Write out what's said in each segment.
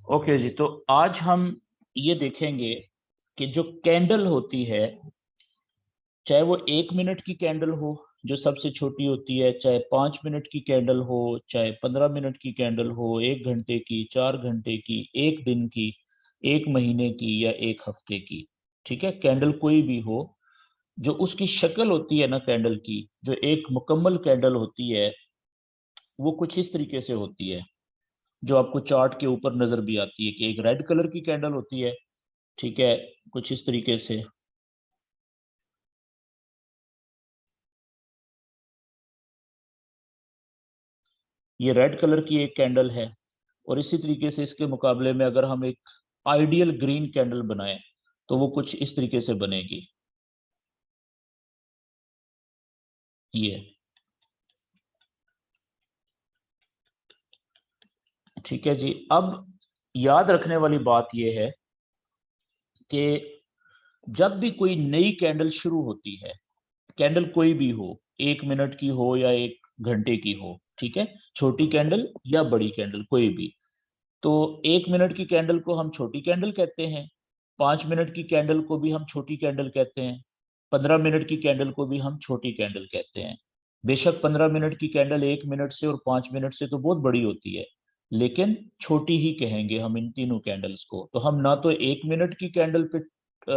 Okay जी, तो आज हम ये देखेंगे कि जो कैंडल होती है, चाहे वो 1 मिनट की कैंडल हो जो सबसे छोटी होती है, चाहे 5 मिनट की कैंडल हो, चाहे 15 मिनट की कैंडल हो, 1 घंटे की, 4 घंटे की, एक दिन की, 1 महीने की या 1 हफ्ते की। ठीक है, कैंडल कोई भी हो, जो उसकी शक्ल होती है ना कैंडल की, जो एक मुकम्मल कैंडल होती है, वो कुछ इस तरीके से होती है, जो आपको चार्ट के ऊपर नजर भी आती है कि एक रेड कलर की कैंडल होती है। ठीक है, कुछ इस तरीके से। ये रेड कलर की एक कैंडल है, और इसी तरीके से इसके मुकाबले में अगर हम एक आइडियल ग्रीन कैंडल बनाएं तो वो कुछ इस तरीके से बनेगी। ये ठीक है जी। अब याद रखने वाली बात यह है कि जब भी कोई नई कैंडल शुरू होती है, कैंडल कोई भी हो, 1 मिनट की हो या 1 घंटे की हो, ठीक है, छोटी कैंडल या बड़ी कैंडल कोई भी, तो 1 मिनट की कैंडल को हम छोटी कैंडल कहते हैं, 5 मिनट की कैंडल को भी हम छोटी कैंडल कहते हैं, 15 मिनट की कैंडल को भी हम छोटी कैंडल कहते हैं। बेशक 15 मिनट की कैंडल 1 मिनट से और 5 मिनट से तो बहुत बड़ी होती है, लेकिन छोटी ही कहेंगे हम इन तीनों कैंडल्स को। तो हम ना तो 1 मिनट की कैंडल पे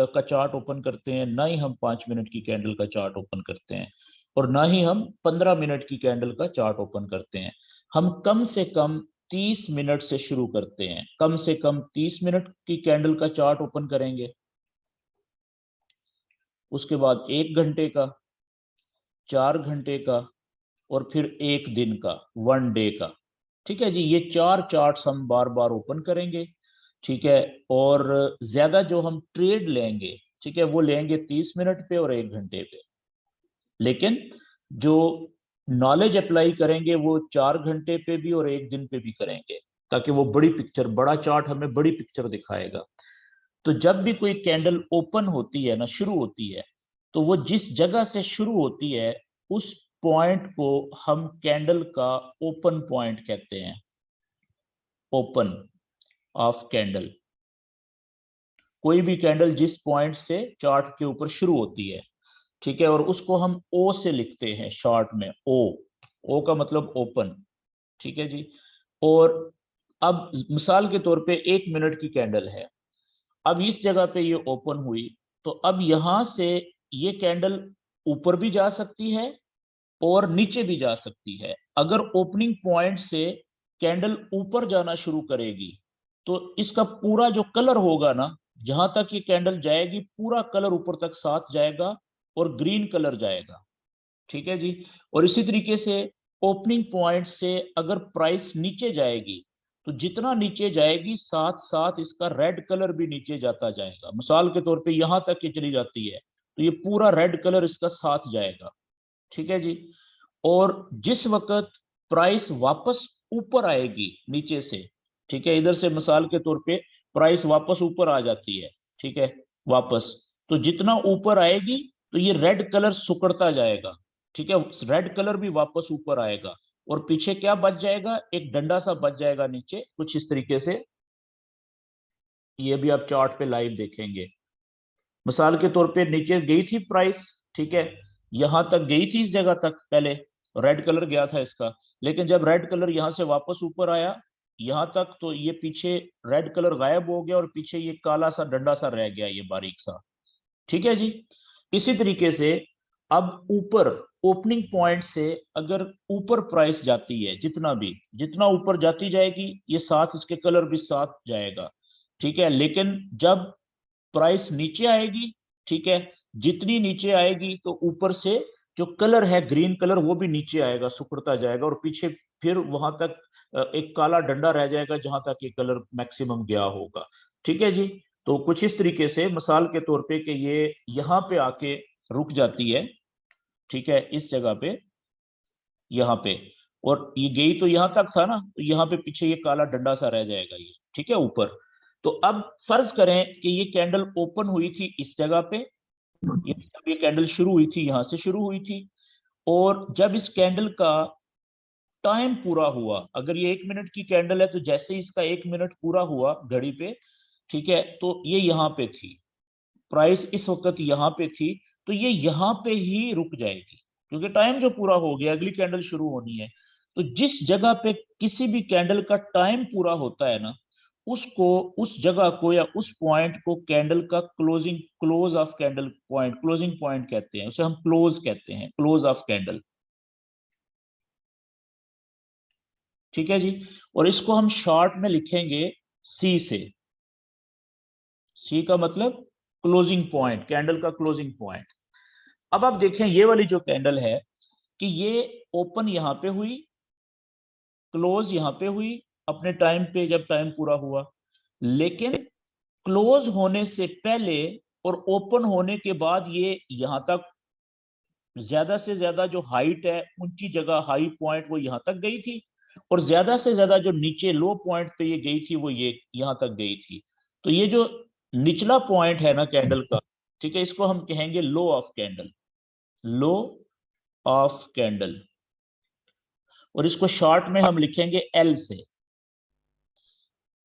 का चार्ट ओपन करते हैं, ना ही हम 5 मिनट की कैंडल का चार्ट ओपन करते हैं, और ना ही हम 15 मिनट की कैंडल का चार्ट ओपन करते हैं। हम कम से कम 30 मिनट से शुरू करते हैं, कम से कम 30 मिनट की कैंडल का चार्ट ओपन करेंगे, उसके बाद 1 घंटे का, 4 घंटे का, और फिर एक दिन का, 1 डे का। ठीक है जी, ये चार चार्ट्स हम बार बार ओपन करेंगे। ठीक है, और ज्यादा जो हम ट्रेड लेंगे, ठीक है, वो लेंगे 30 मिनट पे और 1 घंटे पे, लेकिन जो नॉलेज अप्लाई करेंगे वो 4 घंटे पे भी और एक दिन पे भी करेंगे, ताकि वो बड़ी पिक्चर, बड़ा चार्ट हमें बड़ी पिक्चर दिखाएगा। तो जब भी कोई कैंडल ओपन होती है ना, शुरू होती है, तो वो जिस जगह से शुरू होती है उस पॉइंट को हम कैंडल का ओपन पॉइंट कहते हैं। ओपन ऑफ कैंडल, कोई भी कैंडल जिस पॉइंट से चार्ट के ऊपर शुरू होती है, ठीक है, और उसको हम ओ से लिखते हैं शॉर्ट में, ओ। ओ का मतलब ओपन। ठीक है जी। और अब मिसाल के तौर पे 1 मिनट की कैंडल है, अब इस जगह पे ये ओपन हुई, तो अब यहां से ये कैंडल ऊपर भी जा सकती है और नीचे भी जा सकती है। अगर ओपनिंग पॉइंट से कैंडल ऊपर जाना शुरू करेगी तो इसका पूरा जो कलर होगा ना, जहां तक ये कैंडल जाएगी पूरा कलर ऊपर तक साथ जाएगा और ग्रीन कलर जाएगा। ठीक है जी। और इसी तरीके से ओपनिंग पॉइंट से अगर प्राइस नीचे जाएगी तो जितना नीचे जाएगी साथ साथ इसका रेड कलर भी नीचे जाता जाएगा। मिसाल के तौर पे यहां तक ये चली जाती है तो ये पूरा रेड कलर इसका साथ जाएगा। ठीक है जी। और जिस वक्त प्राइस वापस ऊपर आएगी नीचे से, ठीक है, इधर से मिसाल के तौर पे प्राइस वापस ऊपर आ जाती है, ठीक है, वापस, तो जितना ऊपर आएगी तो ये रेड कलर सुकड़ता जाएगा। ठीक है, रेड कलर भी वापस ऊपर आएगा, और पीछे क्या बच जाएगा, एक डंडा सा बच जाएगा नीचे, कुछ इस तरीके से। ये भी आप चार्ट पे लाइव देखेंगे। मिसाल के तौर पे नीचे गई थी प्राइस, ठीक है, यहां तक गई थी, इस जगह तक पहले रेड कलर गया था इसका, लेकिन जब रेड कलर यहां से वापस ऊपर आया यहां तक, तो ये पीछे रेड कलर गायब हो गया और पीछे ये काला सा डंडा सा रह गया, ये बारीक सा। ठीक है जी। इसी तरीके से अब ऊपर ओपनिंग पॉइंट से अगर ऊपर प्राइस जाती है, जितना भी, जितना ऊपर जाती जाएगी ये साथ इसके कलर भी साथ जाएगा। ठीक है, लेकिन जब प्राइस नीचे आएगी, ठीक है, जितनी नीचे आएगी तो ऊपर से जो कलर है ग्रीन कलर वो भी नीचे आएगा, सिकुड़ता जाएगा, और पीछे फिर वहां तक एक काला डंडा रह जाएगा जहां तक ये कलर मैक्सिमम गया होगा। ठीक है जी। तो कुछ इस तरीके से मिसाल के तौर पे कि ये यहाँ पे आके रुक जाती है, ठीक है, इस जगह पे, यहाँ पे, और ये गई तो यहाँ तक था ना, तो यहाँ पे पीछे ये काला डंडा सा रह जाएगा ये, ठीक है, ऊपर। तो अब फर्ज करें कि ये कैंडल ओपन हुई थी इस जगह पे, ये कैंडल शुरू हुई थी, यहां से शुरू हुई थी, और जब इस कैंडल का टाइम पूरा हुआ, अगर ये 1 मिनट की कैंडल है तो जैसे ही इसका 1 मिनट पूरा हुआ घड़ी पे, ठीक है, तो ये यहाँ पे थी, प्राइस इस वक्त यहाँ पे थी, तो ये यहाँ पे ही रुक जाएगी क्योंकि टाइम जो पूरा हो गया, अगली कैंडल शुरू होनी है। तो जिस जगह पे किसी भी कैंडल का टाइम पूरा होता है ना, उसको, उस जगह को या उस पॉइंट को कैंडल का close of candle point, closing point कहते हैं, उसे हम क्लोज कहते हैं, क्लोज ऑफ कैंडल। ठीक है जी। और इसको हम शॉर्ट में लिखेंगे सी से। सी का मतलब क्लोजिंग पॉइंट, कैंडल का क्लोजिंग पॉइंट। अब आप देखें ये वाली जो कैंडल है कि ये ओपन यहां पे हुई, क्लोज यहां पे हुई अपने टाइम पे जब टाइम पूरा हुआ, लेकिन क्लोज होने से पहले और ओपन होने के बाद ये यहां तक ज्यादा से ज्यादा जो हाइट है, ऊंची जगह, हाई पॉइंट, वो यहां तक गई थी, और ज्यादा से ज्यादा जो नीचे लो पॉइंट पे ये गई थी वो ये यहां तक गई थी। तो ये जो निचला पॉइंट है ना कैंडल का, ठीक है, इसको हम कहेंगे low of candle, low of candle. और इसको शॉर्ट में हम लिखेंगे एल से,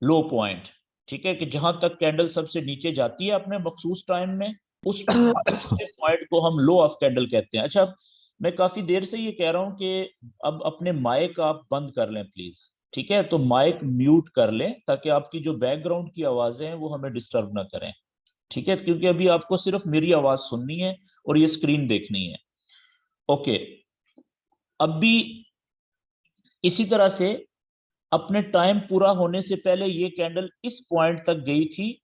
लो पॉइंट। ठीक है, कि जहां तक कैंडल सबसे नीचे जाती है अपने मखसूस टाइम में, उस पॉइंट को हम लो ऑफ कैंडल कहते हैं। अच्छा, मैं काफी देर से ये कह रहा हूं कि अब अपने माइक आप बंद कर लें प्लीज। ठीक है, तो माइक म्यूट कर लें ताकि आपकी जो बैकग्राउंड की आवाजें हैं वो हमें डिस्टर्ब ना करें। ठीक है, क्योंकि अभी आपको सिर्फ मेरी आवाज सुननी है और ये स्क्रीन देखनी है। ओके, अब भी इसी तरह से अपने टाइम पूरा होने से पहले ये कैंडल इस पॉइंट तक गई थी,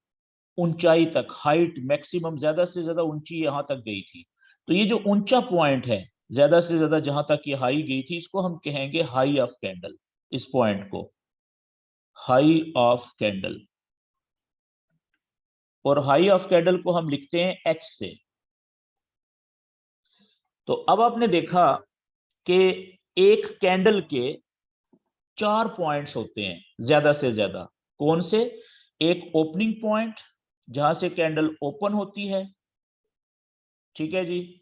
ऊंचाई तक, हाइट मैक्सिमम, ज्यादा से ज्यादा ऊंची यहां तक गई थी। तो ये जो ऊंचा पॉइंट है, ज्यादा से ज्यादा जहां तक ये हाई गई थी, इसको हम कहेंगे हाई ऑफ कैंडल। इस पॉइंट को हाई ऑफ कैंडल, और हाई ऑफ कैंडल को हम लिखते हैं एच से। तो अब आपने देखा कि एक कैंडल के 4 पॉइंट्स होते हैं ज्यादा से ज्यादा। कौन से? एक ओपनिंग पॉइंट जहां से कैंडल ओपन होती है, ठीक है जी,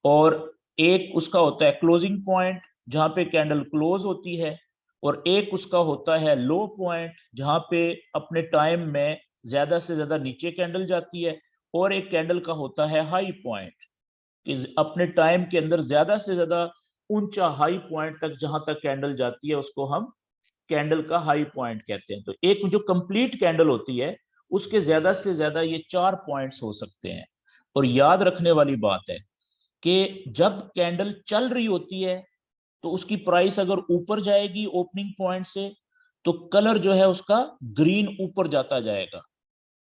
और एक उसका होता है क्लोजिंग पॉइंट जहां पे कैंडल क्लोज होती है, और एक उसका होता है लो पॉइंट जहां पे अपने टाइम में ज्यादा से ज्यादा नीचे कैंडल जाती है, और एक कैंडल का होता है हाई पॉइंट कि अपने टाइम के अंदर ज्यादा से ज्यादा ऊंचा हाई पॉइंट तक जहां तक कैंडल जाती है उसको हम कैंडल का हाई पॉइंट कहते हैं। तो एक जो कंप्लीट कैंडल होती है उसके ज्यादा से ज्यादा ये 4 पॉइंट्स हो सकते हैं। और याद रखने वाली बात है कि जब कैंडल चल रही होती है तो उसकी प्राइस अगर ऊपर जाएगी ओपनिंग पॉइंट से, तो कलर जो है उसका ग्रीन ऊपर जाता जाएगा।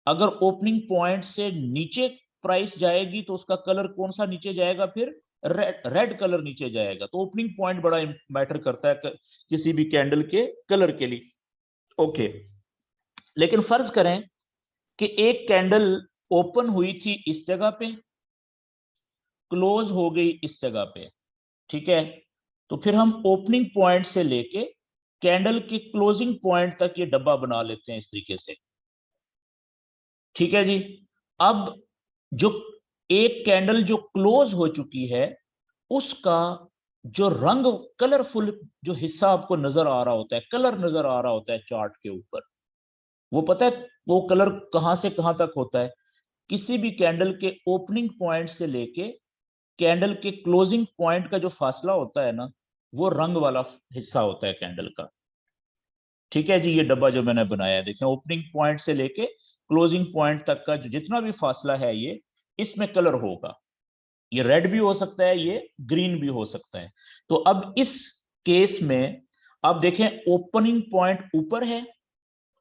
अगर ओपनिंग पॉइंट से नीचे प्राइस जाएगी तो उसका कलर कौन सा नीचे जाएगा? फिर रेड, रेड कलर नीचे जाएगा। तो ओपनिंग पॉइंट बड़ा मैटर करता है किसी भी कैंडल के कलर के लिए। ओके, लेकिन फर्ज करें कि एक कैंडल ओपन हुई थी इस जगह पे, क्लोज हो गई इस जगह पे, ठीक है, तो फिर हम ओपनिंग पॉइंट से लेके कैंडल के क्लोजिंग पॉइंट तक ये डब्बा बना लेते हैं इस तरीके से। ठीक है जी। अब जो एक कैंडल जो क्लोज हो चुकी है उसका जो रंग, कलरफुल जो हिस्सा आपको नजर आ रहा होता है, कलर नजर आ रहा होता है चार्ट के ऊपर, वो पता है वो कलर कहां से कहां तक होता है? किसी भी कैंडल के ओपनिंग पॉइंट से लेके कैंडल के क्लोजिंग पॉइंट का जो फासला होता है ना, वो रंग वाला हिस्सा होता है कैंडल का। ठीक है जी, ये डब्बा जो मैंने बनाया है देखें, ओपनिंग पॉइंट से लेके क्लोजिंग पॉइंट तक का जो जितना भी फासला है ये, इसमें कलर होगा। ये रेड भी हो सकता है, ये ग्रीन भी हो सकता है। तो अब इस केस में आप देखें, ओपनिंग पॉइंट ऊपर है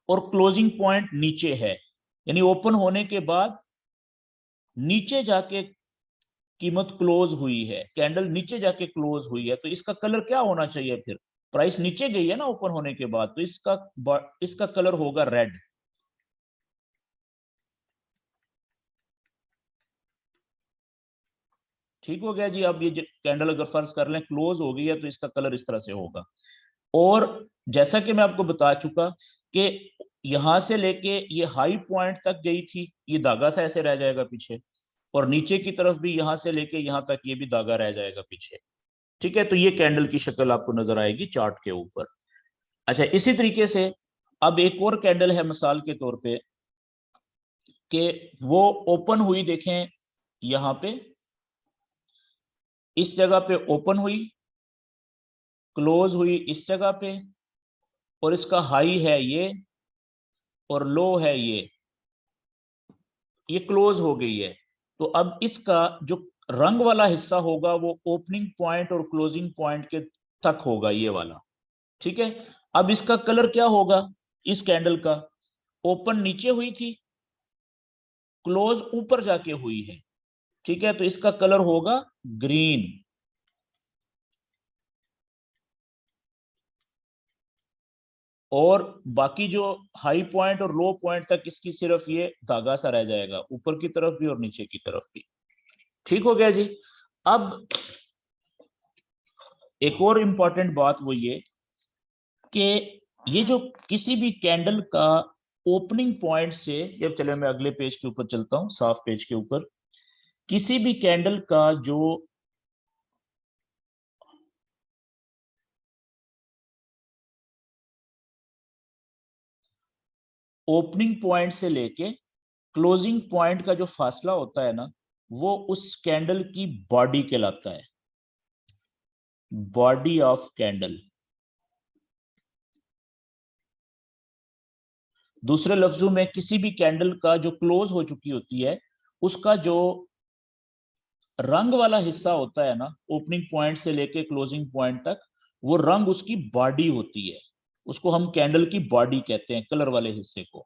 और क्लोजिंग पॉइंट नीचे है, यानी ओपन होने के बाद नीचे जाके कीमत क्लोज हुई है, कैंडल नीचे जाके क्लोज हुई है, तो इसका कलर क्या होना चाहिए? फिर प्राइस नीचे गई है ना ओपन होने के बाद, तो इसका कलर होगा रेड। ठीक हो गया जी। अब ये कैंडल अगर फर्ज कर लें क्लोज हो गई है तो इसका कलर इस तरह से होगा। और जैसा कि मैं आपको बता चुका कि यहां से लेके ये हाई पॉइंट तक गई थी, ये धागा सा ऐसे रह जाएगा पीछे, और नीचे की तरफ भी यहां से लेके यहां तक ये भी धागा रह जाएगा पीछे। ठीक है, तो ये कैंडल की शक्ल आपको नजर आएगी चार्ट के ऊपर। अच्छा, इसी तरीके से अब एक और कैंडल है मिसाल के तौर पे कि वो ओपन हुई, देखें यहां पे इस जगह पे ओपन हुई, क्लोज हुई इस जगह पे, और इसका हाई है ये और लो है ये क्लोज हो गई है। तो अब इसका जो रंग वाला हिस्सा होगा वो ओपनिंग पॉइंट और क्लोजिंग पॉइंट के तक होगा, ये वाला। ठीक है, अब इसका कलर क्या होगा इस कैंडल का? ओपन नीचे हुई थी, क्लोज ऊपर जाके हुई है। ठीक है, तो इसका कलर होगा ग्रीन। और बाकी जो हाई पॉइंट और लो पॉइंट तक इसकी सिर्फ ये धागा सा रह जाएगा, ऊपर की तरफ भी और नीचे की तरफ भी। ठीक हो गया जी। अब एक और इंपॉर्टेंट बात वो ये कि ये जो किसी भी कैंडल का ओपनिंग पॉइंट से, जब चले मैं अगले पेज के ऊपर चलता हूं, साफ पेज के ऊपर, किसी भी कैंडल का जो ओपनिंग पॉइंट से लेके क्लोजिंग पॉइंट का जो फासला होता है ना, वो उस कैंडल की बॉडी कहलाता है, बॉडी ऑफ कैंडल। दूसरे लफ्जों में किसी भी कैंडल का जो क्लोज हो चुकी होती है, उसका जो रंग वाला हिस्सा होता है ना, ओपनिंग पॉइंट से लेके क्लोजिंग पॉइंट तक, वो रंग उसकी बॉडी होती है, उसको हम कैंडल की बॉडी कहते हैं, कलर वाले हिस्से को।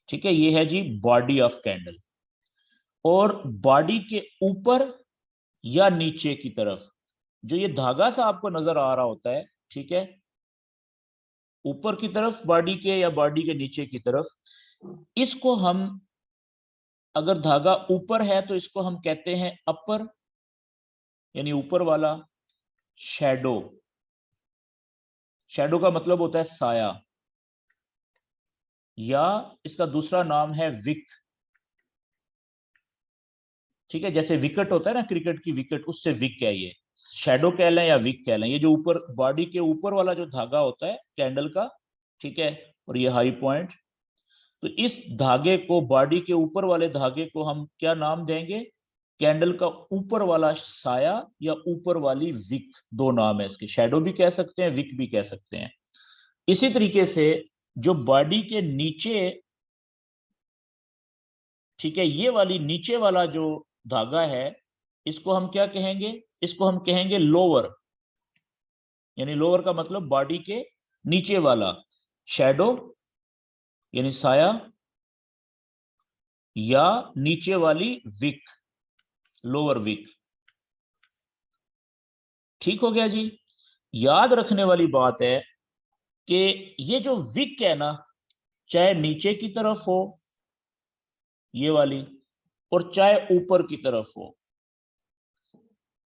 ठीक है, ये है जी बॉडी ऑफ कैंडल। और बॉडी के ऊपर या नीचे की तरफ जो ये धागा सा आपको नजर आ रहा होता है, ठीक है, ऊपर की तरफ बॉडी के या बॉडी के नीचे की तरफ, इसको हम, अगर धागा ऊपर है तो इसको हम कहते हैं अपर, यानी ऊपर वाला। शैडो, शैडो का मतलब होता है साया, या इसका दूसरा नाम है विक। ठीक है, जैसे विकेट होता है ना, क्रिकेट की विकेट, उससे विक है ये। शैडो कह लें या विक कह लें, ये जो ऊपर बॉडी के ऊपर वाला जो धागा होता है कैंडल का, ठीक है, और ये हाई पॉइंट, तो इस धागे को, बॉडी के ऊपर वाले धागे को हम क्या नाम देंगे? कैंडल का ऊपर वाला साया या ऊपर वाली विक, दो नाम है इसके, शैडो भी कह सकते हैं, विक भी कह सकते हैं। इसी तरीके से जो बॉडी के नीचे, ठीक है, ये वाली नीचे वाला जो धागा है, इसको हम क्या कहेंगे? इसको हम कहेंगे लोअर, यानी लोअर का मतलब बॉडी के नीचे वाला, शैडो यानी साया, या नीचे वाली विक, लोअर विक। ठीक हो गया जी। याद रखने वाली बात है कि ये जो विक है ना, चाहे नीचे की तरफ हो ये वाली, और चाहे ऊपर की तरफ हो,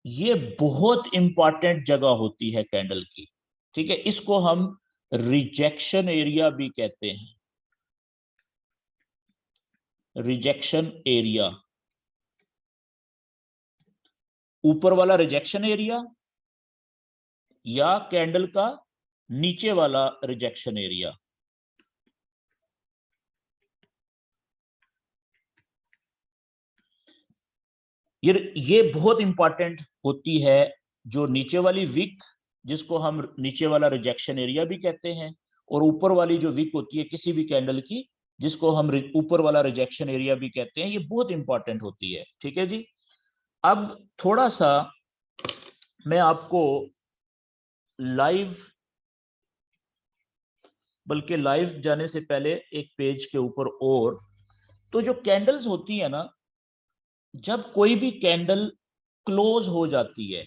ये बहुत इंपॉर्टेंट जगह होती है कैंडल की। ठीक है, इसको हम रिजेक्शन एरिया भी कहते हैं, रिजेक्शन एरिया। ऊपर वाला रिजेक्शन एरिया या कैंडल का नीचे वाला रिजेक्शन एरिया। ये बहुत इंपॉर्टेंट होती है, जो नीचे वाली विक, जिसको हम नीचे वाला रिजेक्शन एरिया भी कहते हैं, और ऊपर वाली जो विक होती है किसी भी कैंडल की, जिसको हम ऊपर वाला रिजेक्शन एरिया भी कहते हैं, ये बहुत इंपॉर्टेंट होती है। ठीक है जी। अब थोड़ा सा मैं आपको लाइव, बल्कि लाइव जाने से पहले एक पेज के ऊपर, और तो जो कैंडल्स होती है ना, जब कोई भी कैंडल क्लोज हो जाती है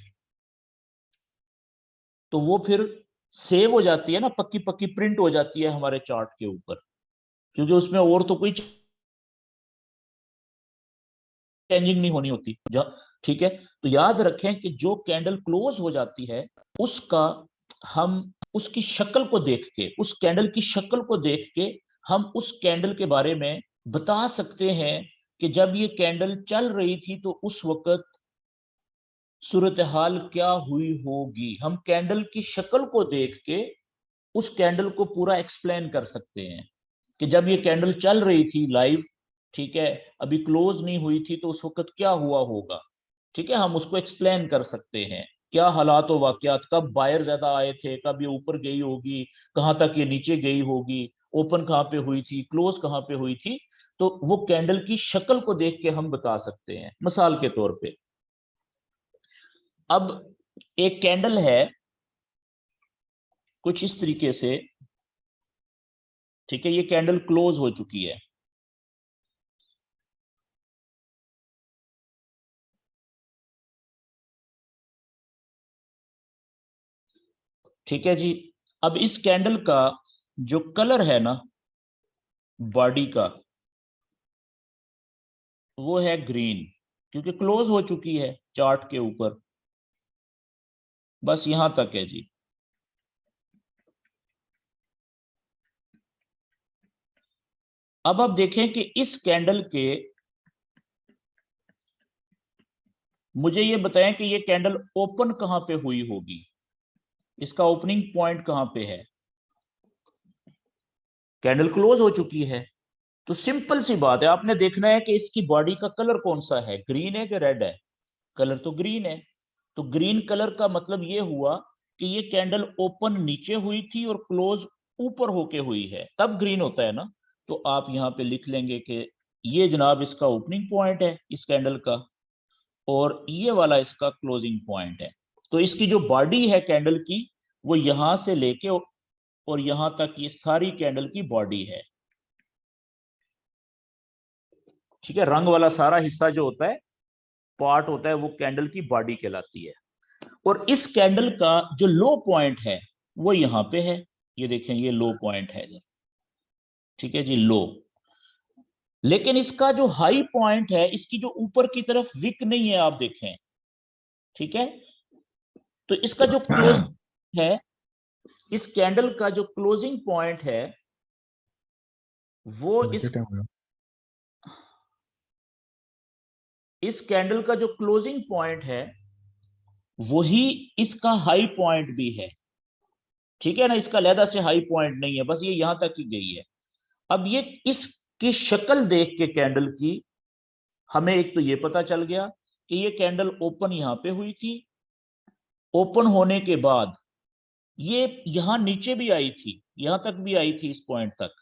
तो वो फिर सेव हो जाती है ना, पक्की पक्की प्रिंट हो जाती है हमारे चार्ट के ऊपर, क्योंकि उसमें और तो कोई चेंजिंग नहीं होनी होती। ठीक है, तो याद रखें कि जो कैंडल क्लोज हो जाती है, उसका हम उसकी शक्ल को देख के, उस कैंडल की शक्ल को देख के हम उस कैंडल के बारे में बता सकते हैं कि जब ये कैंडल चल रही थी तो उस वक्त सूरत हाल क्या हुई होगी, हम कैंडल की शक्ल को देख के उस कैंडल को पूरा एक्सप्लेन कर सकते हैं कि जब ये कैंडल चल रही थी लाइव, ठीक है, अभी क्लोज नहीं हुई थी, तो उस वक्त क्या हुआ होगा। ठीक है, हम उसको एक्सप्लेन कर सकते हैं, क्या हालात व वाकयात, कब बायर ज्यादा आए थे, कब ये ऊपर गई होगी, कहां तक ये नीचे गई होगी, ओपन कहां पे हुई थी, क्लोज कहां पे हुई थी। तो वो कैंडल की शक्ल को देख के हम बता सकते हैं, मिसाल के तौर पे। अब एक कैंडल है कुछ इस तरीके से, ठीक है, ये कैंडल क्लोज हो चुकी है। ठीक है जी। अब इस कैंडल का जो कलर है ना बॉडी का, वो है ग्रीन, क्योंकि क्लोज हो चुकी है चार्ट के ऊपर। बस यहां तक है जी। अब आप देखें कि इस कैंडल के, मुझे ये बताएं कि ये कैंडल ओपन कहां पे हुई होगी, इसका ओपनिंग पॉइंट कहां पे है। कैंडल क्लोज हो चुकी है, तो सिंपल सी बात है, आपने देखना है कि इसकी बॉडी का कलर कौन सा है, ग्रीन है कि रेड है। कलर तो ग्रीन है। तो ग्रीन कलर का मतलब ये हुआ कि ये कैंडल ओपन नीचे हुई थी और क्लोज ऊपर होके हुई है, तब ग्रीन होता है ना। तो आप यहां पे लिख लेंगे कि ये जनाब इसका ओपनिंग पॉइंट है इस कैंडल का, और ये वाला इसका क्लोजिंग पॉइंट है। तो इसकी जो बॉडी है कैंडल की, वो यहां से लेके और यहां तक ये सारी कैंडल की बॉडी है। ठीक है, रंग वाला सारा हिस्सा जो होता है, पार्ट होता है, वो कैंडल की बॉडी कहलाती है। और इस कैंडल का जो लो पॉइंट है वो यहां पे है, ये देखें, ये लो पॉइंट है। ठीक है जी, लो। लेकिन इसका जो हाई पॉइंट है, इसकी जो ऊपर की तरफ विक नहीं है, आप देखें। ठीक है, तो इसका जो क्लोज है, इस कैंडल का जो क्लोजिंग पॉइंट है, वो इस कैंडल का जो क्लोजिंग पॉइंट है, वही इसका हाई पॉइंट भी है। ठीक है ना, इसका अलहदा से हाई पॉइंट नहीं है, बस ये यहां तक ही गई है। अब ये इसकी शक्ल देख के कैंडल की, हमें एक तो ये पता चल गया कि ये कैंडल ओपन यहां पे हुई थी, ओपन होने के बाद ये यहां नीचे भी आई थी, यहां तक भी आई थी, इस पॉइंट तक।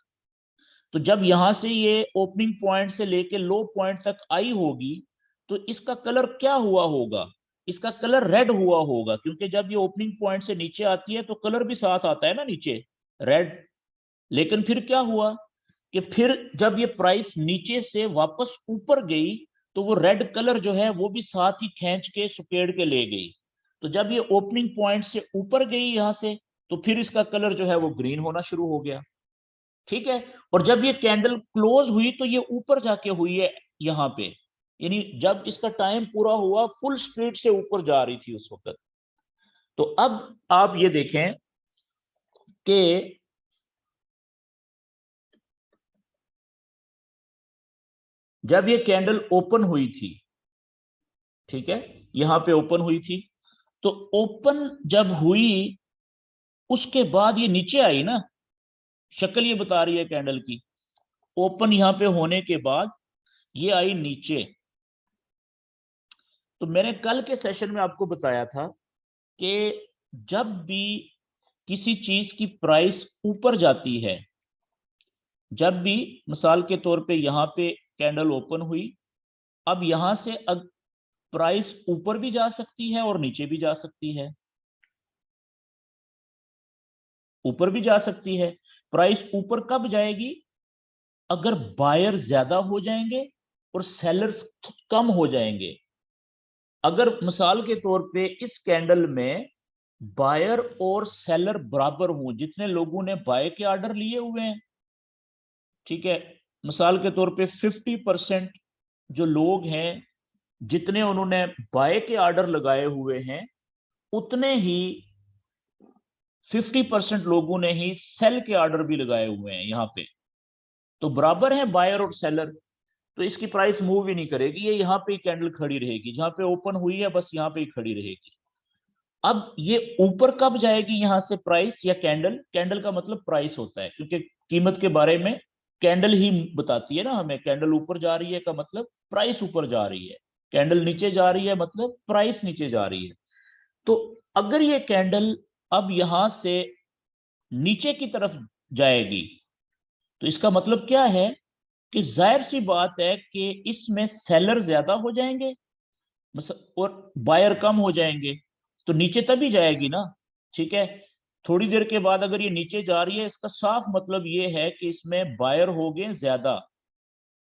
तो जब यहां से ये ओपनिंग पॉइंट से लेके लो पॉइंट तक आई होगी, तो इसका कलर क्या हुआ होगा, इसका कलर रेड हुआ होगा, क्योंकि जब ये ओपनिंग पॉइंट से नीचे आती है तो कलर भी साथ आता है ना नीचे, रेड। लेकिन फिर क्या हुआ कि फिर जब ये प्राइस नीचे से वापस ऊपर गई, तो वो रेड कलर जो है वो भी साथ ही खींच के सुकेड़ के ले गई। तो जब ये ओपनिंग पॉइंट से ऊपर गई यहां से, तो फिर इसका कलर जो है वो ग्रीन होना शुरू हो गया। ठीक है, और जब ये कैंडल क्लोज हुई तो ये ऊपर जाके हुई है यहां पे, यानी जब इसका टाइम पूरा हुआ फुल स्पीड से ऊपर जा रही थी उस वक्त। तो अब आप ये देखें कि जब ये कैंडल ओपन हुई थी, ठीक है, यहां पे ओपन हुई थी, तो ओपन जब हुई उसके बाद ये नीचे आई ना, शक्ल ये बता रही है कैंडल की, ओपन यहां पे होने के बाद ये आई नीचे। तो मैंने कल के सेशन में आपको बताया था कि जब भी किसी चीज की प्राइस ऊपर जाती है, जब भी, मिसाल के तौर पे यहां पे कैंडल ओपन हुई, अब यहां से प्राइस ऊपर भी जा सकती है और नीचे भी जा सकती है, ऊपर भी जा सकती है। प्राइस ऊपर कब जाएगी, अगर बायर ज्यादा हो जाएंगे और सेलर्स कम हो जाएंगे। अगर मिसाल के तौर पे इस कैंडल में बायर और सेलर बराबर हों, जितने लोगों ने बाय के ऑर्डर लिए हुए हैं, ठीक है, मिसाल के तौर पे 50% जो लोग हैं, जितने उन्होंने बाय के ऑर्डर लगाए हुए हैं, उतने ही 50% लोगों ने ही सेल के ऑर्डर भी लगाए हुए हैं यहां पे। तो बराबर है बायर और सेलर। तो इसकी प्राइस मूव ही नहीं करेगी, ये यहाँ पे कैंडल खड़ी रहेगी, जहां पे ओपन हुई है बस यहाँ पे ही खड़ी रहेगी। अब ये ऊपर कब जाएगी यहाँ से प्राइस या कैंडल, कैंडल का मतलब प्राइस होता है, क्योंकि कीमत के बारे में कैंडल ही बताती है ना हमें, कैंडल ऊपर जा रही है का मतलब प्राइस ऊपर जा रही है, कैंडल नीचे जा रही है मतलब प्राइस नीचे जा रही है। तो अगर ये कैंडल अब यहां से नीचे की तरफ जाएगी तो इसका मतलब क्या है कि जाहिर सी बात है कि इसमें सेलर ज्यादा हो जाएंगे और बायर कम हो जाएंगे, तो नीचे तभी जाएगी ना। ठीक है, थोड़ी देर के बाद अगर ये नीचे जा रही है इसका साफ मतलब ये है कि इसमें बायर हो गए ज्यादा।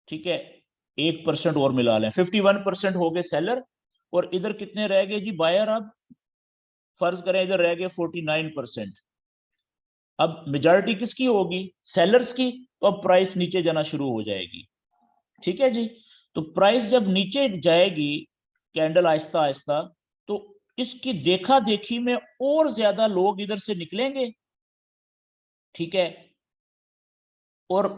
ठीक है, 1% और मिला लें, 51% हो गए सेलर, और इधर कितने रह गए जी बायर। अब फर्ज करें इधर रह गए 49%। अब मेजॉरिटी किसकी होगी, सेलर्स की, तो अब प्राइस नीचे जाना शुरू हो जाएगी। ठीक है जी, तो प्राइस जब नीचे जाएगी कैंडल आहिस्ता आहिस्ता, तो इसकी देखा देखी में और ज्यादा लोग इधर से निकलेंगे। ठीक है, और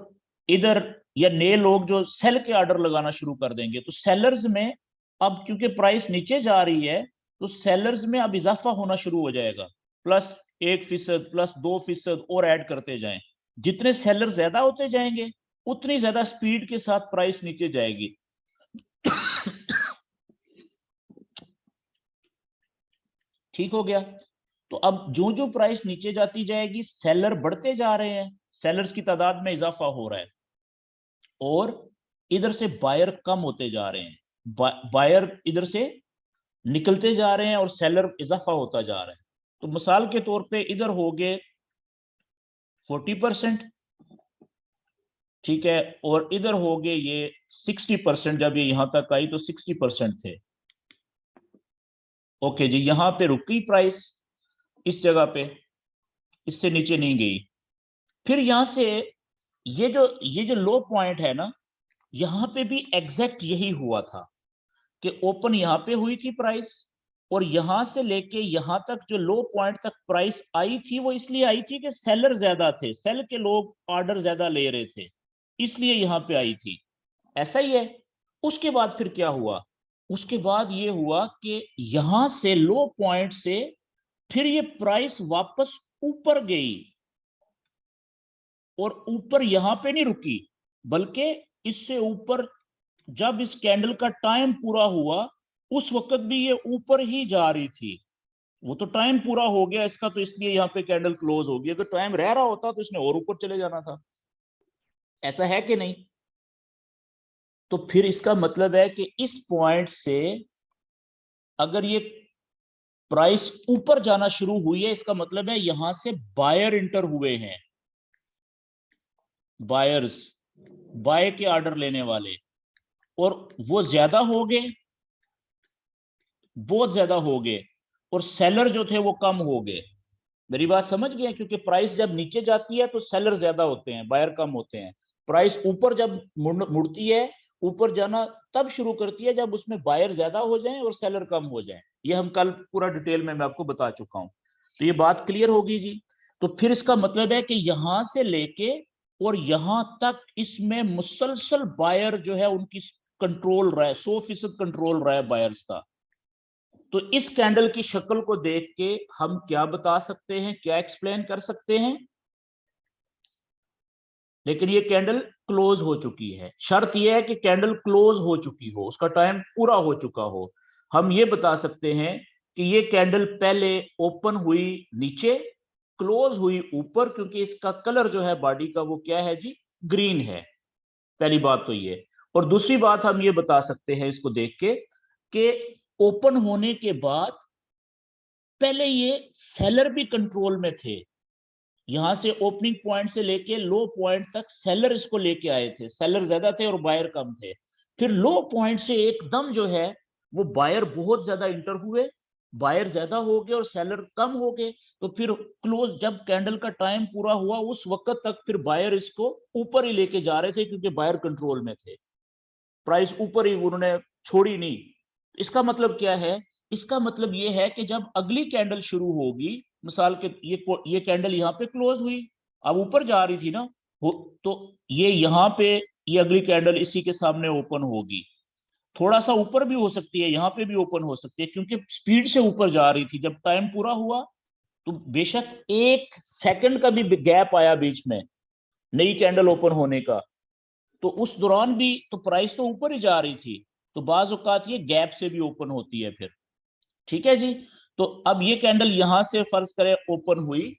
इधर या नए लोग जो सेल के ऑर्डर लगाना शुरू कर देंगे, तो सेलर्स में अब क्योंकि प्राइस नीचे जा रही है तो सेलर्स में अब इजाफा होना शुरू हो जाएगा, प्लस 1% प्लस 2% और ऐड करते जाएं। जितने सेलर ज्यादा होते जाएंगे उतनी ज्यादा स्पीड के साथ प्राइस नीचे जाएगी। ठीक हो गया, तो अब जो जो प्राइस नीचे जाती जाएगी सेलर बढ़ते जा रहे हैं, सेलर्स की तादाद में इजाफा हो रहा है, और इधर से बायर कम होते जा रहे हैं, बायर इधर से निकलते जा रहे हैं और सेलर इजाफा होता जा रहा है। तो मिसाल के तौर पे इधर हो गए 40%। ठीक है, और इधर हो गए ये 60%, जब ये यहां तक आई तो 60% थे। ओके जी, यहां पे रुकी प्राइस इस जगह पे, इससे नीचे नहीं गई। फिर यहां से ये जो लो पॉइंट है ना, यहां पे भी एग्जैक्ट यही हुआ था कि ओपन यहां पे हुई थी प्राइस, और यहां से लेके यहां तक जो लो पॉइंट तक प्राइस आई थी वो इसलिए आई थी कि सेलर ज्यादा थे, सेल के लोग ऑर्डर ज्यादा ले रहे थे, इसलिए यहां पे आई थी। ऐसा ही है। उसके बाद फिर क्या हुआ, उसके बाद ये हुआ कि यहां से लो पॉइंट से फिर ये प्राइस वापस ऊपर गई, और ऊपर यहां पे नहीं रुकी, बल्कि इससे ऊपर जब इस कैंडल का टाइम पूरा हुआ उस वक्त भी ये ऊपर ही जा रही थी। वो तो टाइम पूरा हो गया इसका, तो इसलिए यहाँ पे कैंडल क्लोज हो गई, अगर टाइम रह रहा होता तो इसने और ऊपर चले जाना था। ऐसा है कि नहीं। तो फिर इसका मतलब है कि इस पॉइंट से अगर ये प्राइस ऊपर जाना शुरू हुई है, इसका मतलब है यहां से बायर इंटर हुए हैं, बायर्स, बाय के ऑर्डर लेने वाले, और वो ज्यादा हो गए, बहुत ज्यादा हो गए, और सेलर जो थे वो कम हो गए। मेरी बात समझ गए, क्योंकि प्राइस जब नीचे जाती है तो सेलर ज्यादा होते हैं, बायर कम होते हैं। प्राइस ऊपर जब मुड़ती है, ऊपर जाना तब शुरू करती है जब उसमें बायर ज्यादा हो जाएं और सेलर कम हो जाएं। ये हम कल पूरा डिटेल में मैं आपको बता चुका हूं, तो ये बात क्लियर होगी जी। तो फिर इसका मतलब है कि यहां से लेके और यहां तक इसमें मुसलसल बायर जो है उनकी कंट्रोल रहा है, 100% कंट्रोल रहा है बायर्स का। तो इस कैंडल की शक्ल को देख के हम क्या बता सकते हैं, क्या एक्सप्लेन कर सकते हैं, लेकिन ये कैंडल क्लोज हो चुकी है। शर्त यह है कि कैंडल क्लोज हो चुकी हो, उसका टाइम पूरा हो चुका हो। हम ये बता सकते हैं कि ये कैंडल पहले ओपन हुई नीचे, क्लोज हुई ऊपर, क्योंकि इसका कलर जो है बॉडी का वो क्या है जी, ग्रीन है। पहली बात तो ये। और दूसरी बात हम ये बता सकते हैं इसको देख के कि ओपन होने के बाद पहले ये सेलर भी कंट्रोल में थे, यहां से ओपनिंग पॉइंट से लेके लो पॉइंट तक सेलर इसको लेके आए थे, सेलर ज्यादा थे और बायर कम थे। फिर लो पॉइंट से एकदम जो है वो बायर बहुत ज्यादा इंटर हुए, बायर ज्यादा हो गए और सेलर कम हो गए। तो फिर क्लोज जब कैंडल का टाइम पूरा हुआ उस वक्त तक फिर बायर इसको ऊपर ही लेके जा रहे थे, क्योंकि बायर कंट्रोल में थे, प्राइस ऊपर ही उन्होंने छोड़ी नहीं। इसका मतलब क्या है, इसका मतलब ये है कि जब अगली कैंडल शुरू होगी, मिसाल के ये कैंडल यहाँ पे क्लोज हुई, अब ऊपर जा रही थी ना वो, तो ये यहाँ पे ये अगली कैंडल इसी के सामने ओपन होगी, थोड़ा सा ऊपर भी हो सकती है, यहाँ पे भी ओपन हो सकती है, क्योंकि स्पीड से ऊपर जा रही थी। जब टाइम पूरा हुआ तो बेशक 1 सेकंड का भी गैप आया बीच में नई कैंडल ओपन होने का, तो उस दौरान भी तो प्राइस तो ऊपर ही जा रही थी। तो बाज औकात ये गैप से भी ओपन होती है फिर। ठीक है जी। तो अब ये कैंडल यहां से फर्ज करें ओपन हुई,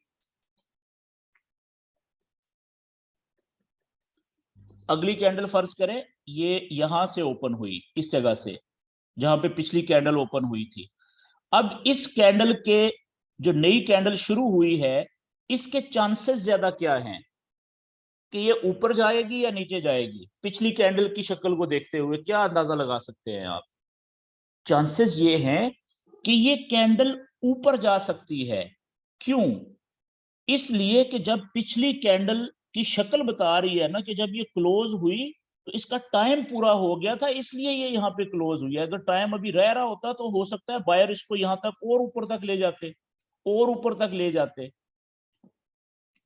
अगली कैंडल फर्ज करें ये यहां से ओपन हुई, इस जगह से जहां पे पिछली कैंडल ओपन हुई थी। अब इस कैंडल के जो नई कैंडल शुरू हुई है, इसके चांसेस ज्यादा क्या हैं कि ये ऊपर जाएगी या नीचे जाएगी? पिछली कैंडल की शक्ल को देखते हुए क्या अंदाजा लगा सकते हैं आप? चांसेस ये हैं कि ये कैंडल ऊपर जा सकती है। क्यों? इसलिए कि जब पिछली कैंडल की शक्ल बता रही है ना कि जब ये क्लोज हुई तो इसका टाइम पूरा हो गया था, इसलिए ये यहाँ पे क्लोज हुई है। अगर टाइम अभी रह रहा होता तो हो सकता है बायर इसको यहाँ तक और ऊपर तक ले जाते, और ऊपर तक ले जाते।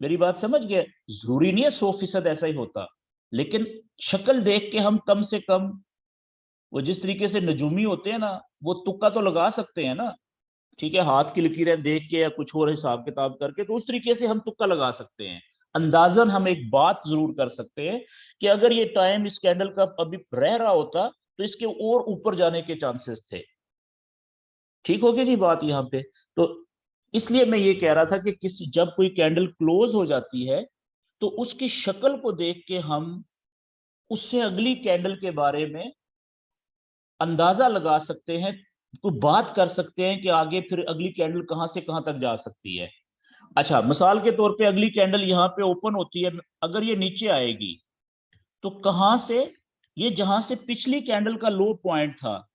मेरी बात समझ गए? जरूरी नहीं है 100% ऐसा ही होता, लेकिन शक्ल देख के हम कम से कम, वो जिस तरीके से नजूमी होते हैं ना, वो तुक्का तो लगा सकते हैं ना। ठीक है, हाथ की लकीरें देख के या कुछ और हिसाब किताब करके तो उस तरीके से हम तुक्का लगा सकते हैं। अंदाजन हम एक बात जरूर कर सकते हैं कि अगर ये टाइम इस कैंडल का अभी रह रहा होता तो इसके और ऊपर जाने के चांसेस थे। ठीक हो गई जी बात यहाँ पे? तो इसलिए मैं ये कह रहा था कि किसी जब कोई कैंडल क्लोज हो जाती है तो उसकी शक्ल को देख के हम उससे अगली कैंडल के बारे में अंदाजा लगा सकते हैं, तो बात कर सकते हैं कि आगे फिर अगली कैंडल कहां से कहां तक जा सकती है। अच्छा, मिसाल के तौर पे अगली कैंडल यहाँ पे ओपन होती है, अगर ये नीचे आएगी तो कहां से, ये जहां से पिछली कैंडल का लो पॉइंट था,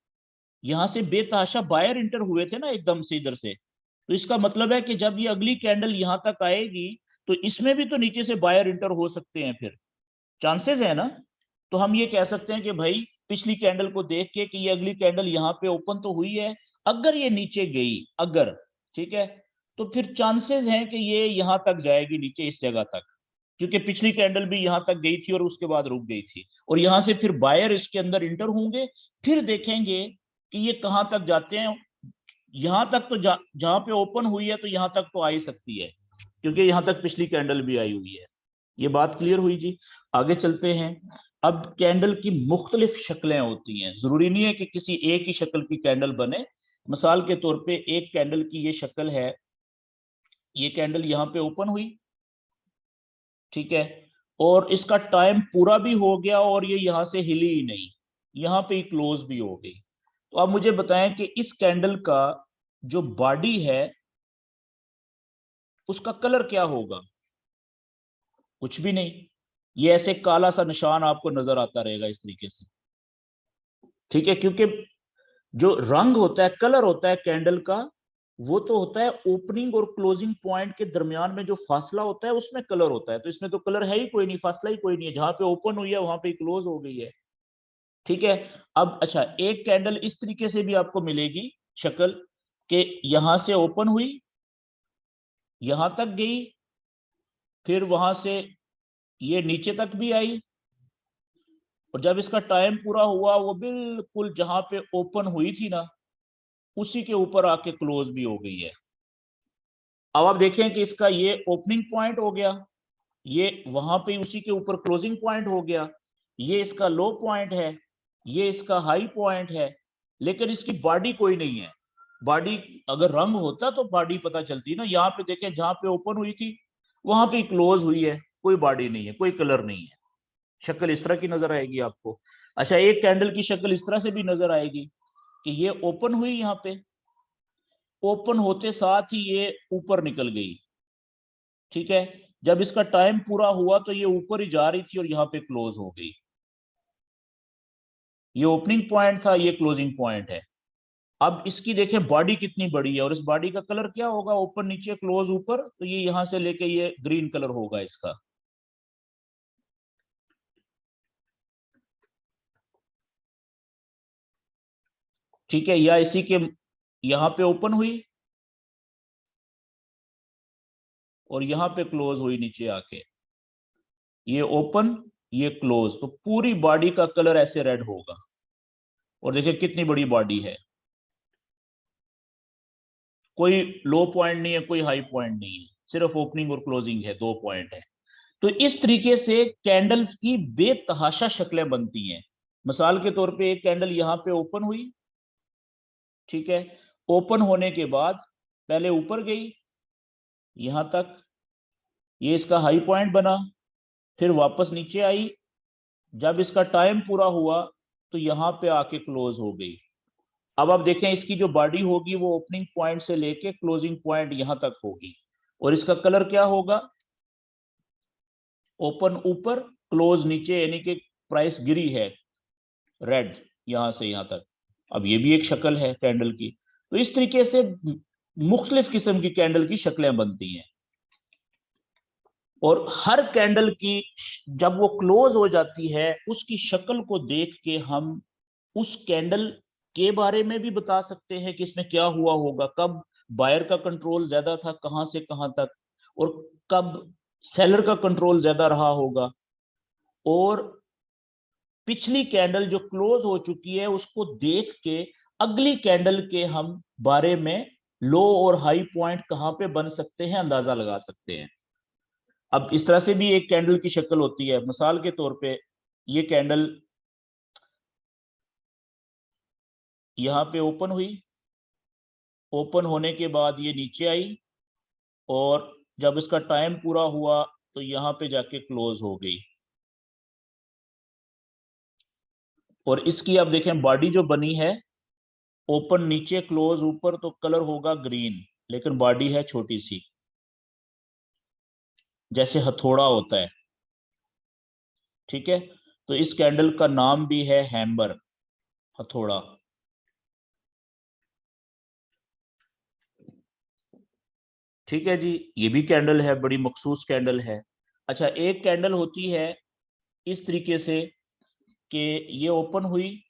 यहां से बेतहाशा बायर इंटर हुए थे ना एकदम से इधर से, तो इसका मतलब है कि जब ये अगली कैंडल यहां तक आएगी तो इसमें भी तो नीचे से बायर इंटर हो सकते हैं, फिर चांसेस है ना। तो हम ये कह सकते हैं कि भाई पिछली कैंडल को देख के कि ये अगली कैंडल यहाँ पे ओपन तो हुई है, अगर ये नीचे गई, अगर, ठीक है, तो फिर चांसेस हैं कि ये यहाँ तक जाएगी नीचे इस जगह तक, क्योंकि पिछली कैंडल भी यहाँ तक गई थी और उसके बाद रुक गई थी, और यहाँ से फिर बायर इसके अंदर इंटर होंगे, फिर देखेंगे कि ये कहाँ तक जाते हैं। यहाँ तक तो जहां पे ओपन हुई है तो यहाँ तक तो आ ही सकती है, क्योंकि यहाँ तक पिछली कैंडल भी आई हुई है। ये बात क्लियर हुई जी? आगे चलते हैं। अब कैंडल की मुख्तलिफ शक्लें होती हैं, जरूरी नहीं है कि किसी एक ही शक्ल की कैंडल बने। मिसाल के तौर पे एक कैंडल की ये शक्ल है, ये कैंडल यहाँ पे ओपन हुई, ठीक है, और इसका टाइम पूरा भी हो गया और ये यहाँ से हिली ही नहीं, यहाँ पे ही क्लोज भी हो गई। तो आप मुझे बताएं कि इस कैंडल का जो बॉडी है उसका कलर क्या होगा? कुछ भी नहीं, ये ऐसे काला सा निशान आपको नजर आता रहेगा इस तरीके से। ठीक है, क्योंकि जो रंग होता है, कलर होता है कैंडल का, वो तो होता है ओपनिंग और क्लोजिंग पॉइंट के दरमियान में जो फासला होता है उसमें कलर होता है। तो इसमें तो कलर है ही कोई नहीं, फासला ही कोई नहीं है, जहां पे ओपन हुई है वहां पे क्लोज हो गई है। ठीक है। अब अच्छा, एक कैंडल इस तरीके से भी आपको मिलेगी शक्ल के, यहां से ओपन हुई, यहां तक गई, फिर वहां से ये नीचे तक भी आई, और जब इसका टाइम पूरा हुआ वो बिल्कुल जहां पे ओपन हुई थी ना उसी के ऊपर आके क्लोज भी हो गई है। अब आप देखें कि इसका ये ओपनिंग पॉइंट हो गया, ये वहां पे उसी के ऊपर क्लोजिंग पॉइंट हो गया, ये इसका लो पॉइंट है, ये इसका हाई पॉइंट है, लेकिन इसकी बॉडी कोई नहीं है। बॉडी अगर रंग होता तो बॉडी पता चलती ना। यहाँ पे देखें जहां पे ओपन हुई थी वहां पे क्लोज हुई है, कोई बॉडी नहीं है, कोई कलर नहीं है। शक्ल इस तरह की नजर आएगी आपको। अच्छा, एक कैंडल की शक्ल इस तरह से भी नजर आएगी कि ये ओपन हुई, यहाँ पे ओपन होते साथ ही ये ऊपर निकल गई, ठीक है, जब इसका टाइम पूरा हुआ तो ये ऊपर ही जा रही थी और यहाँ पे क्लोज हो गई। ये ओपनिंग पॉइंट था, ये क्लोजिंग पॉइंट है। अब इसकी देखें बॉडी कितनी बड़ी है, और इस बॉडी का कलर क्या होगा? ऊपर नीचे क्लोज ऊपर, तो ये यहां से लेके ये ग्रीन कलर होगा इसका। ठीक है, या इसी के यहाँ पे ओपन हुई और यहाँ पे क्लोज हुई नीचे आके, ये ओपन, ये क्लोज, तो पूरी बॉडी का कलर ऐसे रेड होगा। और देखिए कितनी बड़ी बॉडी है, कोई लो पॉइंट नहीं है, कोई हाई पॉइंट नहीं है, सिर्फ ओपनिंग और क्लोजिंग है, 2 पॉइंट है। तो इस तरीके से कैंडल्स की बेतहाशा शक्लें बनती हैं। मिसाल के तौर पे एक कैंडल यहां पे ओपन हुई, ठीक है, ओपन होने के बाद पहले ऊपर गई यहां तक, ये इसका हाई पॉइंट बना, फिर वापस नीचे आई, जब इसका टाइम पूरा हुआ तो यहां पे आके क्लोज हो गई। अब आप देखें इसकी जो बॉडी होगी वो ओपनिंग पॉइंट से लेके क्लोजिंग पॉइंट यहां तक होगी, और इसका कलर क्या होगा, ओपन ऊपर क्लोज नीचे, यानी कि प्राइस गिरी है रेड यहां से यहां तक। अब ये भी एक शक्ल है कैंडल की। तो इस तरीके से मुख्तलिफ किस्म की कैंडल की शक्लें बनती हैं, और हर कैंडल की जब वो क्लोज हो जाती है उसकी शक्ल को देख के हम उस कैंडल के बारे में भी बता सकते हैं कि इसमें क्या हुआ होगा, कब बायर का कंट्रोल ज्यादा था कहां से कहां तक, और कब सेलर का कंट्रोल ज्यादा रहा होगा। और पिछली कैंडल जो क्लोज हो चुकी है उसको देख के अगली कैंडल के हम बारे में लो और हाई पॉइंट कहां पे बन सकते हैं अंदाजा लगा सकते हैं। अब इस तरह से भी एक कैंडल की शक्ल होती है। मिसाल के तौर पे ये कैंडल यहां पे ओपन हुई, ओपन होने के बाद ये नीचे आई, और जब इसका टाइम पूरा हुआ तो यहां पे जाके क्लोज हो गई। और इसकी आप देखें बॉडी जो बनी है, ओपन नीचे क्लोज ऊपर, तो कलर होगा ग्रीन, लेकिन बॉडी है छोटी सी, जैसे हथौड़ा होता है, ठीक है। तो इस कैंडल का नाम भी है हैमर, हथौड़ा। ठीक है जी, ये भी कैंडल है, बड़ी मखसूस कैंडल है। अच्छा, एक कैंडल होती है इस तरीके से कि ये ओपन हुई,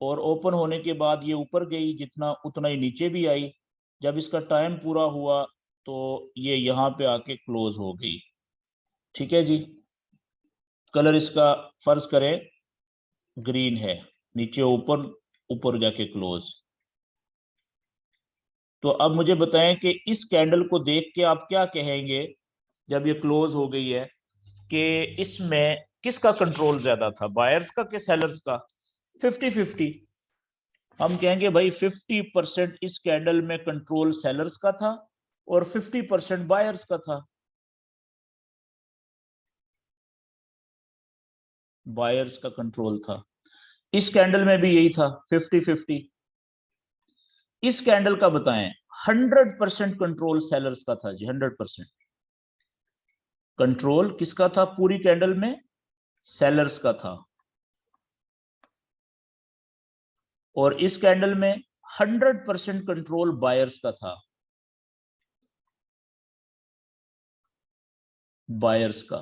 और ओपन होने के बाद ये ऊपर गई जितना उतना ही नीचे भी आई, जब इसका टाइम पूरा हुआ तो ये यहाँ पे आके क्लोज हो गई। ठीक है जी, कलर इसका फर्ज करें ग्रीन है, नीचे ओपन, ऊपर जाके क्लोज। तो अब मुझे बताएं कि इस कैंडल को देख के आप क्या कहेंगे जब ये क्लोज हो गई है, कि इसमें किसका कंट्रोल ज्यादा था, बायर्स का कि सेलर्स का? 50-50। हम कहेंगे भाई 50% इस कैंडल में कंट्रोल सेलर्स का था और 50% बायर्स का था। बायर्स का कंट्रोल था। इस कैंडल में भी यही था, 50-50। इस कैंडल का बताएं, 100% कंट्रोल सेलर्स का था जी, 100%। कंट्रोल किसका था पूरी कैंडल में? सेलर्स का था। और इस कैंडल में 100% कंट्रोल बायर्स का था, बायर्स का।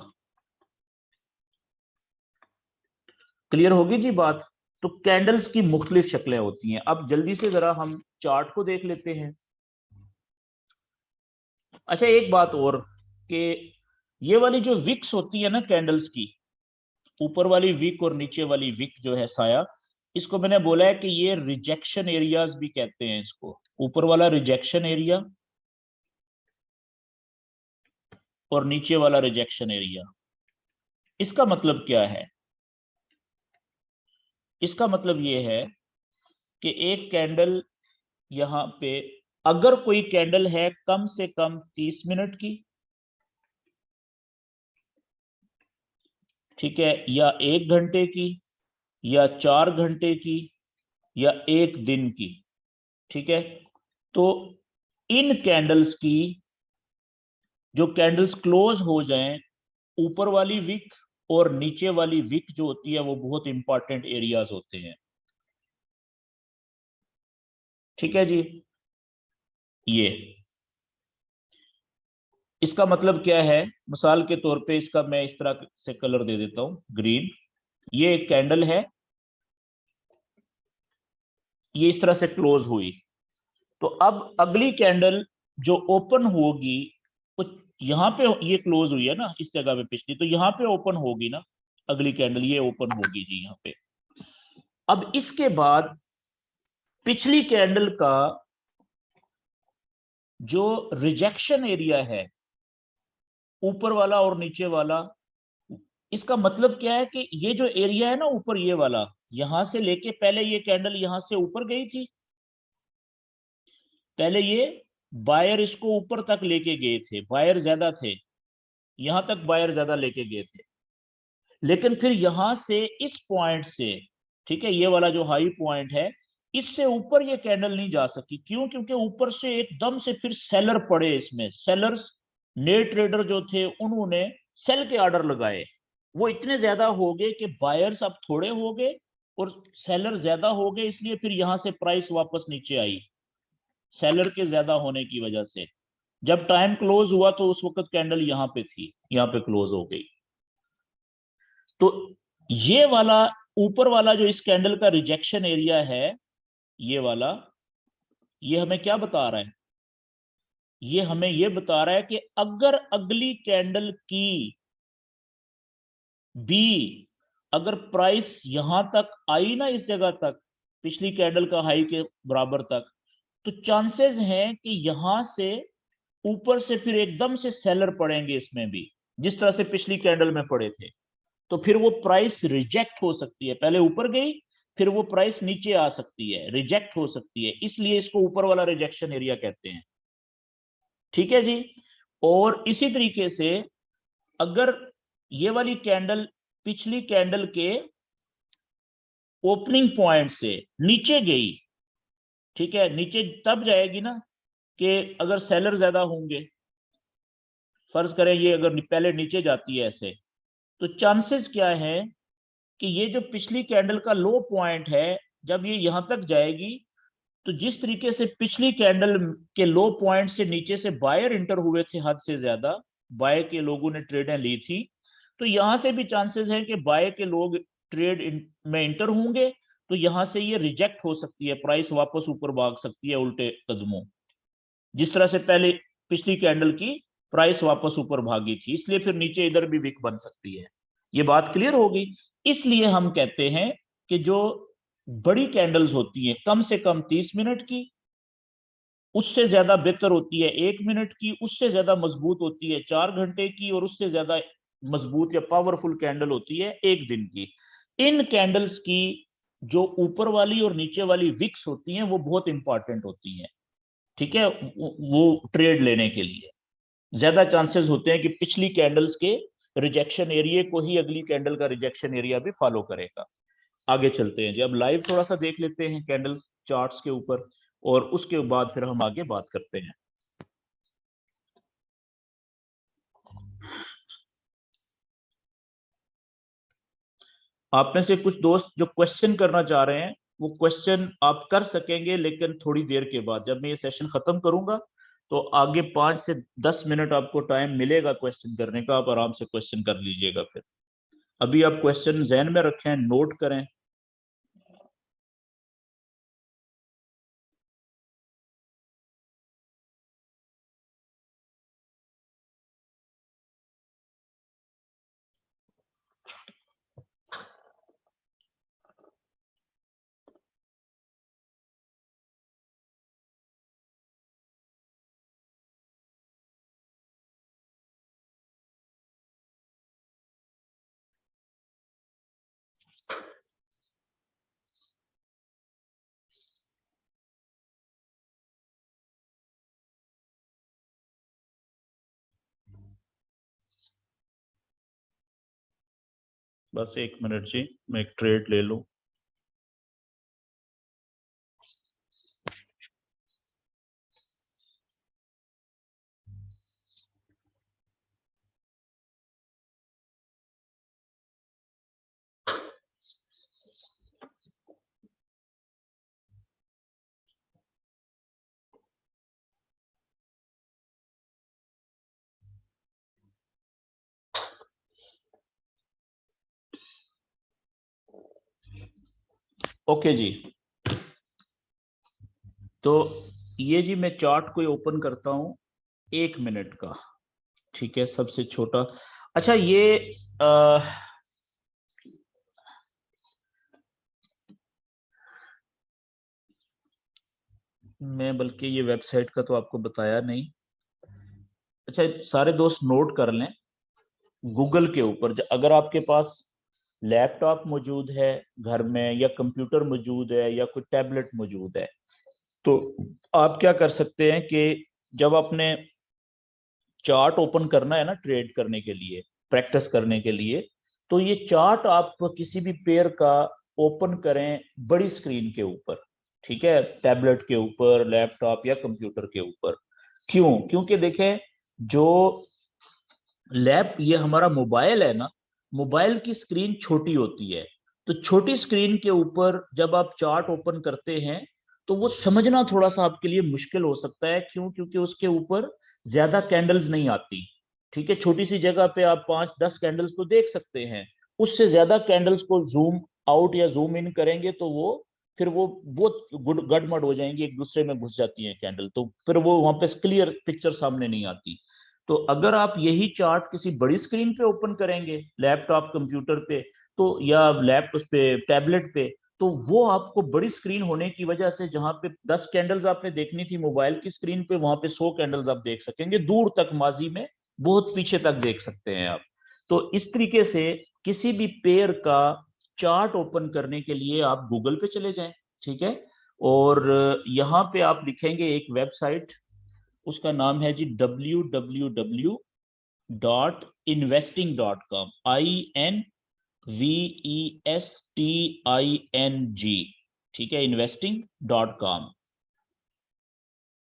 क्लियर होगी जी बात? तो कैंडल्स की मुख्तलिफ शक्लें होती हैं। अब जल्दी से जरा हम चार्ट को देख लेते हैं। अच्छा, एक बात और, कि ये वाली जो विक्स होती है ना कैंडल्स की, ऊपर वाली विक और नीचे वाली विक जो है साया, इसको मैंने बोला है कि ये रिजेक्शन एरियाज भी कहते हैं इसको। ऊपर वाला रिजेक्शन एरिया और नीचे वाला रिजेक्शन एरिया। इसका मतलब क्या है? इसका मतलब ये है कि एक कैंडल यहां पे, अगर कोई कैंडल है कम से कम 30 मिनट की, ठीक है, या 1 घंटे की, या 4 घंटे की, या 1 दिन की, ठीक है, तो इन कैंडल्स की, जो कैंडल्स क्लोज हो जाएं, ऊपर वाली विक और नीचे वाली विक जो होती है वो बहुत इंपॉर्टेंट एरियाज होते हैं। ठीक है जी, ये इसका मतलब क्या है? मिसाल के तौर पे इसका मैं इस तरह से कलर दे देता हूं, ग्रीन। ये एक कैंडल है, ये इस तरह से क्लोज हुई। तो अब अगली कैंडल जो ओपन होगी तो यहाँ पे ये क्लोज हुई है ना इस जगह पे पिछली, तो यहाँ पे ओपन होगी ना अगली कैंडल, ये ओपन होगी जी यहाँ पे। अब इसके बाद पिछली कैंडल का जो रिजेक्शन एरिया है, ऊपर वाला और नीचे वाला, इसका मतलब क्या है कि ये जो एरिया है ना ऊपर ये वाला, यहां से लेके पहले ये कैंडल यहां से ऊपर गई थी, पहले ये बायर इसको ऊपर तक लेके गए थे, बायर ज्यादा थे, यहां तक बायर ज्यादा लेके गए थे, लेकिन फिर यहां से इस पॉइंट से, ठीक है, ये वाला जो हाई पॉइंट है, इससे ऊपर ये कैंडल नहीं जा सकी। क्यों? क्योंकि ऊपर से एकदम से फिर सेलर पड़े इसमें, सेलर्स, नए ट्रेडर जो थे उन्होंने सेल के ऑर्डर लगाए, वो इतने ज्यादा हो गए कि बायर्स अब थोड़े हो गए और सेलर ज्यादा हो गए, इसलिए फिर यहां से प्राइस वापस नीचे आई, सेलर के ज्यादा होने की वजह से। जब टाइम क्लोज हुआ तो उस वक्त कैंडल यहाँ पे थी, यहाँ पे क्लोज हो गई। तो ये वाला ऊपर वाला जो इस कैंडल का रिजेक्शन एरिया है, ये वाला, ये हमें क्या बता रहा है? ये हमें ये बता रहा है कि अगर अगली कैंडल की बी, अगर प्राइस यहां तक आई ना, इस जगह तक, पिछली कैंडल का हाई के बराबर तक, तो चांसेस हैं कि यहां से ऊपर से फिर एकदम से सेलर पड़ेंगे इसमें भी, जिस तरह से पिछली कैंडल में पड़े थे। तो फिर वो प्राइस रिजेक्ट हो सकती है, पहले ऊपर गई फिर वो प्राइस नीचे आ सकती है, रिजेक्ट हो सकती है, इसलिए इसको ऊपर वाला रिजेक्शन एरिया कहते हैं। ठीक है जी। और इसी तरीके से अगर ये वाली कैंडल पिछली कैंडल के ओपनिंग पॉइंट से नीचे गई, ठीक है, नीचे तब जाएगी ना कि अगर सेलर ज्यादा होंगे, फर्ज करें ये अगर पहले नीचे जाती है ऐसे, तो चांसेस क्या है कि ये जो पिछली कैंडल का लो पॉइंट है, जब ये यहां तक जाएगी, तो जिस तरीके से पिछली कैंडल के लो पॉइंट से नीचे से बायर इंटर हुए थे हद से ज्यादा, बाय के लोगों ने ट्रेडें ली थी, तो यहां से भी चांसेस है कि बाय के लोग में इंटर होंगे, तो यहां से ये रिजेक्ट हो सकती है, प्राइस वापस ऊपर भाग सकती है उल्टे कदमों, जिस तरह से पहले पिछली कैंडल की प्राइस वापस ऊपर भागी थी, इसलिए फिर नीचे इधर भी विक बन सकती है। ये बात क्लियर होगी। इसलिए हम कहते हैं कि जो बड़ी कैंडल्स होती हैं कम से कम 30 मिनट की, उससे ज्यादा बेहतर होती है 1 मिनट की, उससे ज्यादा मजबूत होती है 4 घंटे की, और उससे ज्यादा मजबूत या पावरफुल कैंडल होती है 1 दिन की। इन कैंडल्स की जो ऊपर वाली और नीचे वाली विक्स होती हैं वो बहुत इंपॉर्टेंट होती हैं, ठीक है, वो ट्रेड लेने के लिए ज्यादा चांसेस होते हैं कि पिछली कैंडल्स के रिजेक्शन एरिया को ही अगली कैंडल का रिजेक्शन एरिया भी फॉलो करेगा। आगे चलते हैं जी, अब लाइव थोड़ा सा देख लेते हैं कैंडल चार्ट्स के ऊपर, और उसके बाद फिर हम आगे बात करते हैं। आप में से कुछ दोस्त जो क्वेश्चन करना चाह रहे हैं वो क्वेश्चन आप कर सकेंगे, लेकिन थोड़ी देर के बाद जब मैं ये सेशन खत्म करूंगा, तो आगे 5 से 10 मिनट आपको टाइम मिलेगा क्वेश्चन करने का, आप आराम से क्वेश्चन कर लीजिएगा। फिर अभी आप क्वेश्चन जहन में रखें, नोट करें। बस 1 मिनट जी, मैं एक ट्रेड ले लूं। ओके जी, तो ये जी मैं चार्ट को ओपन करता हूं 1 मिनट का। ठीक है, सबसे छोटा। अच्छा ये आ, मैं बल्कि ये वेबसाइट का तो आपको बताया नहीं। अच्छा सारे दोस्त नोट कर लें, गूगल के ऊपर अगर आपके पास लैपटॉप मौजूद है घर में, या कंप्यूटर मौजूद है, या कोई टैबलेट मौजूद है, तो आप क्या कर सकते हैं कि जब आपने चार्ट ओपन करना है ना ट्रेड करने के लिए, प्रैक्टिस करने के लिए, तो ये चार्ट आप किसी भी पेयर का ओपन करें बड़ी स्क्रीन के ऊपर, ठीक है, टैबलेट के ऊपर, लैपटॉप या कंप्यूटर के ऊपर। क्यों? क्योंकि देखें, जो लैप ये हमारा मोबाइल है ना, मोबाइल की स्क्रीन छोटी होती है, तो छोटी स्क्रीन के ऊपर जब आप चार्ट ओपन करते हैं तो वो समझना थोड़ा सा आपके लिए मुश्किल हो सकता है। क्यों? क्योंकि उसके ऊपर ज्यादा कैंडल्स नहीं आती, ठीक है, छोटी सी जगह पे आप 5-10 कैंडल्स तो देख सकते हैं, उससे ज्यादा कैंडल्स को जूम आउट या जूम इन करेंगे तो वो फिर वो बहुत गड़बड़ हो जाएंगी, एक दूसरे में घुस जाती हैं कैंडल, तो फिर वो वहां पे क्लियर पिक्चर सामने नहीं आती। तो अगर आप यही चार्ट किसी बड़ी स्क्रीन पे ओपन करेंगे, लैपटॉप कंप्यूटर पे, तो या लैप उस पे टैबलेट पे, तो वो आपको बड़ी स्क्रीन होने की वजह से जहां पे 10 कैंडल्स आपने देखनी थी मोबाइल की स्क्रीन पे, वहां पे 100 कैंडल्स आप देख सकेंगे, दूर तक माजी में बहुत पीछे तक देख सकते हैं आप। तो इस तरीके से किसी भी पेयर का चार्ट ओपन करने के लिए आप गूगल पे चले जाएं, ठीक है, और यहाँ पे आप लिखेंगे एक वेबसाइट, उसका नाम है जी www.investing.com, INVESTING, ठीक है, investing.com,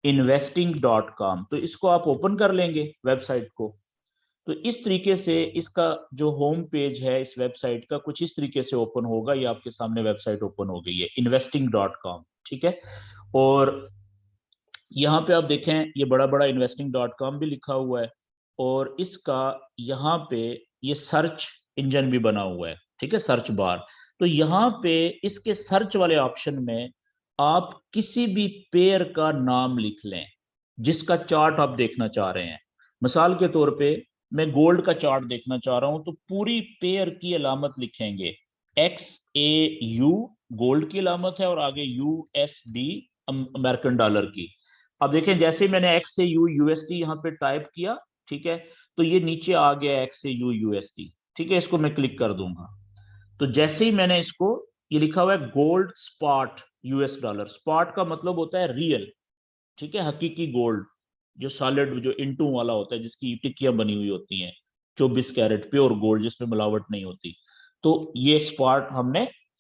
investing.com। तो इसको आप ओपन कर लेंगे वेबसाइट को। तो इस तरीके से इसका जो होम पेज है इस वेबसाइट का कुछ इस तरीके से ओपन होगा। ये आपके सामने वेबसाइट ओपन हो गई है, investing.com, ठीक है। और यहाँ पे आप देखें ये बड़ा बड़ा investing.com भी लिखा हुआ है, और इसका यहाँ पे ये सर्च इंजन भी बना हुआ है, ठीक है, सर्च बार। तो यहाँ पे इसके सर्च वाले ऑप्शन में आप किसी भी पेयर का नाम लिख लें जिसका चार्ट आप देखना चाह रहे हैं। मिसाल के तौर पे मैं गोल्ड का चार्ट देखना चाह रहा हूं, तो पूरी पेयर की अलामत लिखेंगे XAU, गोल्ड की अलामत है, और आगे USD, अमेरिकन डॉलर की। अब देखें जैसे मैंने XAU USD यहाँ पे टाइप किया, ठीक है, तो ये नीचे आ गया XAU USD, ठीक है, इसको मैं क्लिक कर दूंगा। तो जैसे ही मैंने इसको, ये लिखा हुआ है gold spot US dollar, spot का मतलब होता है रियल, ठीक है, हकीकी गोल्ड, जो सॉलिड जो इंटू वाला होता है, जिसकी टिक्कियां बनी हुई होती हैं, 24 कैरेट प्योर गोल्ड जिसमें मिलावट नहीं होती। तो ये स्पॉट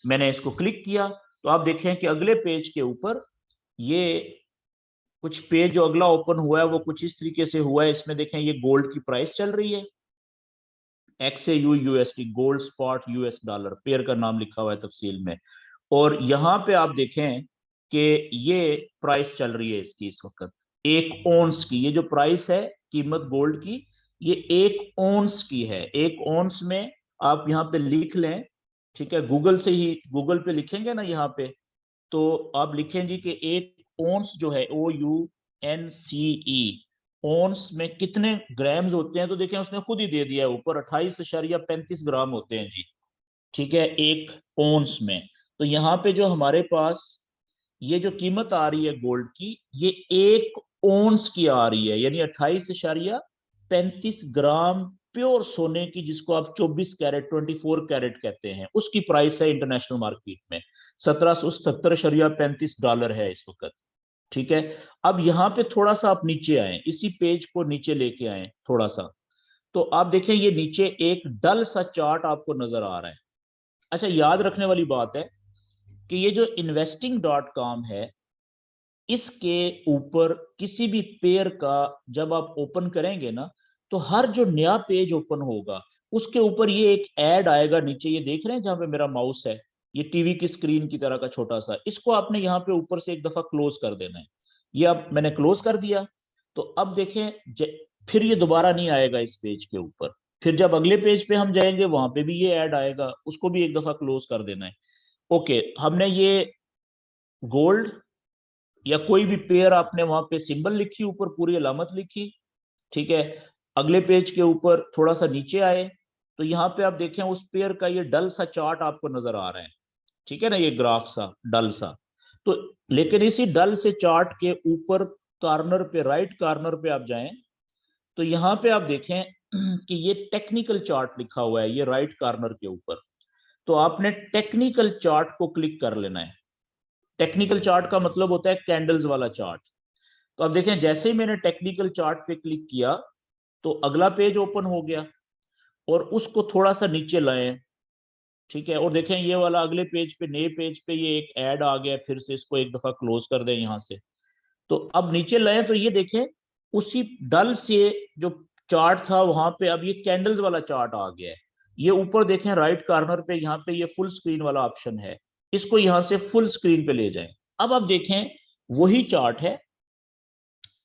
मैंने इसको क्लिक किया, तो आप देखें कि अगले पेज के ऊपर ये कुछ पेज जो अगला ओपन हुआ है वो कुछ इस तरीके से हुआ है। इसमें देखें ये गोल्ड की प्राइस चल रही है, XAU USD, gold spot US dollar, pair का नाम लिखा हुआ है तफसील में। और यहाँ पे आप देखें कि ये प्राइस चल रही है इसकी इस वक्त 1 ओंस की। ये जो प्राइस है कीमत गोल्ड की, ये 1 ओंस की है। 1 ओंस में आप यहाँ पे लिख लें, ठीक है, गूगल से ही, गूगल पे लिखेंगे ना यहाँ पे, तो आप लिखेंगे कि 1 ओंस जो है OUNCE, ओंस में कितने ग्राम्स होते हैं, तो देखें उसने खुद ही दे दिया है ऊपर, 28.35 ग्राम होते हैं जी, ठीक है, 1 ओंस में। तो यहाँ पे जो हमारे पास ये जो कीमत आ रही है गोल्ड की, ये 1 ओंस की आ रही है, यानी 28.35 ग्राम प्योर सोने की, जिसको आप 24 कैरेट, 24 कैरेट कहते हैं, उसकी प्राइस है इंटरनेशनल मार्केट में। $1777.35 है इस वक्त, ठीक है। अब यहाँ पे थोड़ा सा आप नीचे आए, इसी पेज को नीचे लेके आए थोड़ा सा, तो आप देखें ये नीचे एक डल सा चार्ट आपको नजर आ रहा है। अच्छा याद रखने वाली बात है कि ये जो investing.com है, इसके ऊपर किसी भी पेयर का जब आप ओपन करेंगे ना, तो हर जो नया पेज ओपन होगा उसके ऊपर ये एक ऐड आएगा नीचे, ये देख रहे हैं जहां पे मेरा माउस है, ये टीवी की स्क्रीन की तरह का छोटा सा, इसको आपने यहाँ पे ऊपर से एक दफा क्लोज कर देना है। ये अब मैंने क्लोज कर दिया, तो अब देखें फिर ये दोबारा नहीं आएगा इस पेज के ऊपर। फिर जब अगले पेज पे हम जाएंगे वहां पे भी ये ऐड आएगा, उसको भी एक दफा क्लोज कर देना है। ओके, हमने ये गोल्ड या कोई भी पेयर, आपने वहां पे सिंबल लिखी, ऊपर पूरी अलामत लिखी, ठीक है, अगले पेज के ऊपर थोड़ा सा नीचे आए तो यहाँ पे आप देखें उस पेयर का ये डल सा चार्ट आपको नजर आ रहा है, ठीक है ना, ये ग्राफ सा डल सा। तो लेकिन इसी डल से चार्ट के ऊपर कॉर्नर पे, राइट कॉर्नर पे आप जाएं तो यहाँ पे आप देखें कि ये टेक्निकल चार्ट लिखा हुआ है, ये राइट कॉर्नर के ऊपर। तो आपने टेक्निकल चार्ट को क्लिक कर लेना है। टेक्निकल चार्ट का मतलब होता है कैंडल्स वाला चार्ट। तो अब देखें जैसे ही मैंने टेक्निकल चार्ट पे क्लिक किया तो अगला पेज ओपन हो गया और उसको थोड़ा सा नीचे लाएं, ठीक है, और देखें ये वाला अगले पेज पे, नए पेज पे ये एक ऐड आ गया, फिर से इसको एक दफा क्लोज कर दें यहाँ से। तो अब नीचे लाएं तो ये देखें उसी डल से जो चार्ट था वहां पे अब ये कैंडल्स वाला चार्ट आ गया है। ये ऊपर देखें राइट कॉर्नर पे यहाँ पे ये फुल स्क्रीन वाला ऑप्शन है, इसको यहाँ से फुल स्क्रीन पे ले जाएं। अब आप देखें वही चार्ट है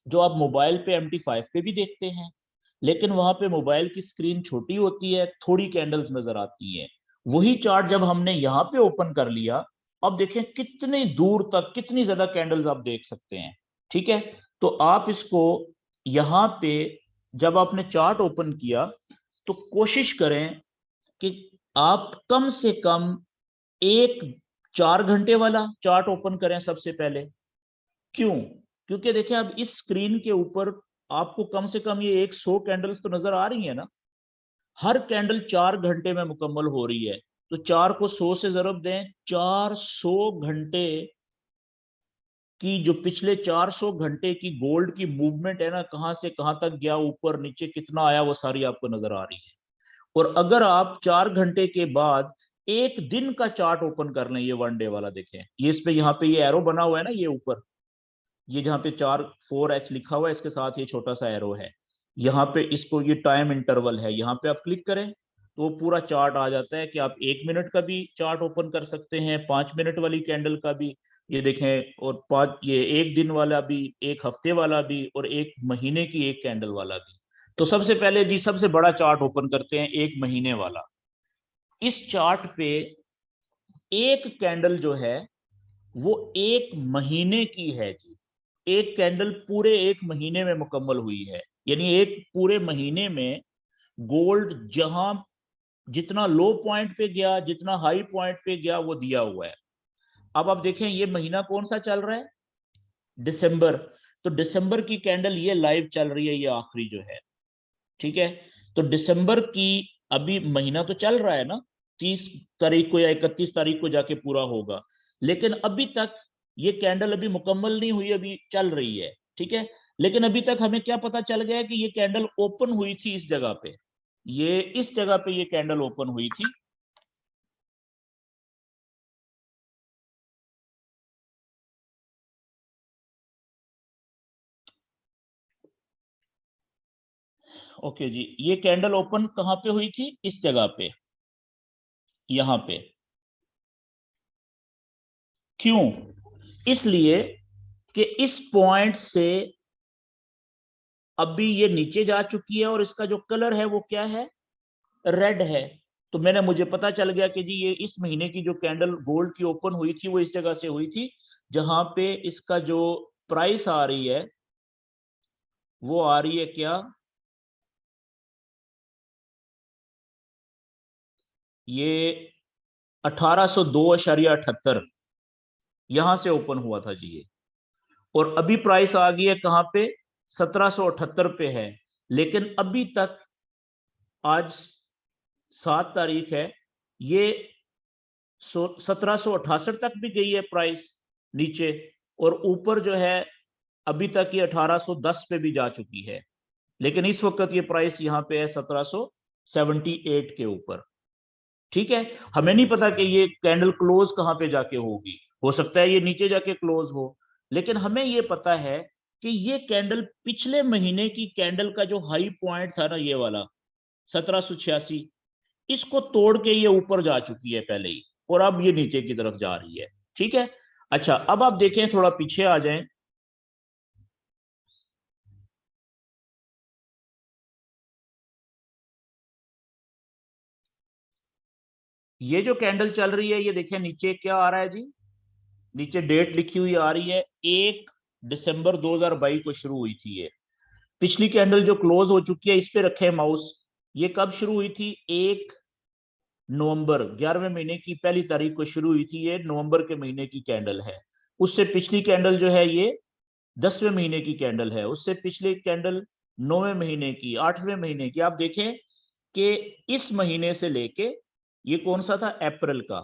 जो आप मोबाइल पे MT5 पे भी देखते हैं, लेकिन वहां पे मोबाइल की स्क्रीन छोटी होती है, थोड़ी कैंडल्स नजर आती हैं। वही चार्ट जब हमने यहाँ पे ओपन कर लिया, अब देखें कितनी दूर तक कितनी ज्यादा कैंडल्स आप देख सकते हैं, ठीक है। तो आप इसको यहाँ पे जब आपने चार्ट ओपन किया तो कोशिश करें कि आप कम से कम एक 4 घंटे वाला चार्ट ओपन करें सबसे पहले। क्यों? क्योंकि देखिए अब इस स्क्रीन के ऊपर आपको कम से कम ये 100 कैंडल्स तो नजर आ रही है ना, हर कैंडल 4 घंटे में मुकम्मल हो रही है। तो 4 को 100 से जरब दें, 400 घंटे की जो पिछले 400 घंटे की गोल्ड की मूवमेंट है ना, कहां से कहां तक गया, ऊपर नीचे कितना आया, वो सारी आपको नजर आ रही है। और अगर आप 4 घंटे के बाद एक दिन का चार्ट ओपन कर लें, ये 1 डे वाला देखें, ये इस पे यहाँ पे ये एरो बना हुआ है ना, ये ऊपर ये जहाँ पे 4 4H लिखा हुआ है, इसके साथ ये छोटा सा एरो है, यहाँ पे इसको, ये टाइम इंटरवल है, यहाँ पे आप क्लिक करें तो पूरा चार्ट आ जाता है कि आप 1 मिनट का भी चार्ट ओपन कर सकते हैं, 5 मिनट वाली कैंडल का भी, ये देखें, और 5, ये एक दिन वाला भी, एक हफ्ते वाला भी, और एक महीने की एक कैंडल वाला भी। तो सबसे पहले जी सबसे बड़ा चार्ट ओपन करते हैं, 1 महीने वाला। इस चार्ट पे एक कैंडल जो है वो 1 महीने की है जी। एक कैंडल पूरे 1 महीने में मुकम्मल हुई है, यानी एक पूरे महीने में गोल्ड जहां जितना लो पॉइंट पे गया, जितना हाई पॉइंट पे गया, वो दिया हुआ है। अब आप देखें ये महीना कौन सा चल रहा है, दिसंबर। तो दिसंबर की कैंडल ये लाइव चल रही है, ये आखिरी जो है, ठीक है। तो दिसंबर की अभी महीना तो चल रहा है ना, 30 तारीख को या 31 तारीख को जाके पूरा होगा, लेकिन अभी तक ये कैंडल अभी मुकम्मल नहीं हुई, अभी चल रही है, ठीक है। लेकिन अभी तक हमें क्या पता चल गया कि ये कैंडल ओपन हुई थी इस जगह पे, ये इस जगह पे ये कैंडल ओपन हुई थी। ओके जी, ये कैंडल ओपन कहां पे हुई थी, इस जगह पे, यहां पे। क्यों? इसलिए कि इस पॉइंट से अभी ये नीचे जा चुकी है और इसका जो कलर है वो क्या है, रेड है। तो मुझे पता चल गया कि जी ये इस महीने की जो कैंडल गोल्ड की ओपन हुई थी वो इस जगह से हुई थी, जहां पे इसका जो प्राइस आ रही है वो आ रही है क्या, ये 1802.78, यहां से ओपन हुआ था जी ये। और अभी प्राइस आ गई है कहां पे, 1778 पे है। लेकिन अभी तक, आज 7 तारीख है, ये 1768 तक भी गई है प्राइस नीचे, और ऊपर जो है अभी तक ये 1810 पे भी जा चुकी है। लेकिन इस वक्त ये प्राइस यहाँ पे है 1778 के ऊपर, ठीक है। हमें नहीं पता कि ये कैंडल क्लोज कहाँ पे जाके होगी, हो सकता है ये नीचे जाके क्लोज हो, लेकिन हमें ये पता है कि ये कैंडल पिछले महीने की कैंडल का जो हाई पॉइंट था ना, ये वाला 1786, इसको तोड़ के ये ऊपर जा चुकी है पहले ही, और अब ये नीचे की तरफ जा रही है, ठीक है। अच्छा, अब आप देखें, थोड़ा पीछे आ जाएं। ये जो कैंडल चल रही है, ये देखिए नीचे क्या आ रहा है जी, नीचे डेट लिखी हुई आ रही है, 1 दिसंबर 2022 को शुरू हुई थी ये। पिछली कैंडल जो क्लोज हो चुकी है इस पे रखे माउस, ये कब शुरू हुई थी? 1 नवंबर, 11वें महीने की पहली तारीख को शुरू हुई थी, ये नवंबर के महीने की कैंडल है। उससे पिछली कैंडल जो है ये 10वें महीने की कैंडल है, उससे पिछली कैंडल 9वें महीने की, 8वें महीने की। आप देखें कि इस महीने से लेके ये कौन सा था? अप्रैल का।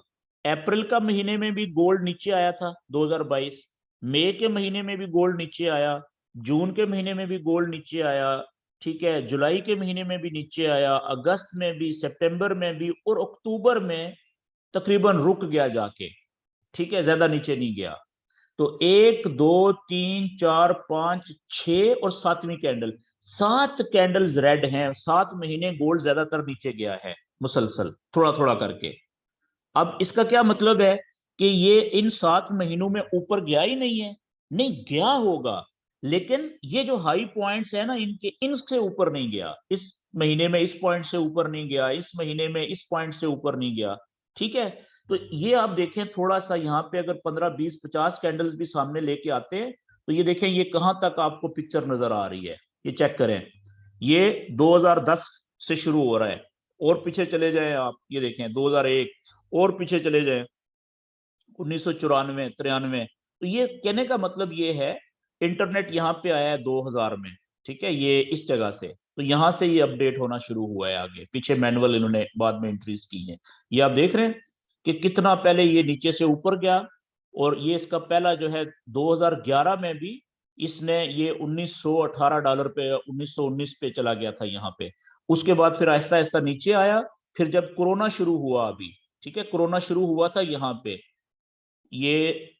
अप्रैल का महीने में भी गोल्ड नीचे आया था 2022, मई के महीने में भी गोल्ड नीचे आया, जून के महीने में भी गोल्ड नीचे आया, ठीक है, जुलाई के महीने में भी नीचे आया, अगस्त में भी, सितंबर में भी, और अक्टूबर में तकरीबन रुक गया जाके, ठीक है, ज्यादा नीचे नहीं गया। तो 1 2 3 4 5 6 और 7वीं कैंडल, 7 कैंडल्स रेड हैं, 7 महीने गोल्ड ज्यादातर नीचे गया है मुसलसल थोड़ा थोड़ा करके। अब इसका क्या मतलब है कि ये इन 7 महीनों में ऊपर गया ही नहीं है? नहीं गया होगा, लेकिन ये जो हाई पॉइंट्स है ना इनके, इनसे ऊपर नहीं गया। इस महीने में इस पॉइंट से ऊपर नहीं गया, इस महीने में इस पॉइंट से ऊपर नहीं गया, ठीक है। तो ये आप देखें थोड़ा सा यहाँ पे, अगर 15 20 50 कैंडल्स भी सामने लेके आते हैं तो ये देखें ये कहां तक आपको पिक्चर नजर आ रही है। ये चेक करें, ये 2010 से शुरू हो रहा है, और पीछे चले जाए आप, ये देखें 2001, और पीछे चले जाए 1994 93। तो ये कहने का मतलब ये है, इंटरनेट यहाँ पे आया है 2000 में, ठीक है, ये इस जगह से, तो यहाँ से ये अपडेट होना शुरू हुआ है। आगे पीछे मैनुअल इन्होंने बाद में एंट्रीज की है। ये आप देख रहे हैं कि कितना पहले ये नीचे से ऊपर गया, और ये इसका पहला जो है 2011 में भी इसने ये $1918 पे, 1919 पे चला गया था यहाँ पे। उसके बाद फिर आहिस्ता आहिस्ता नीचे आया। फिर जब कोरोना शुरू हुआ अभी, ठीक है, कोरोना शुरू हुआ था यहाँ पे, ये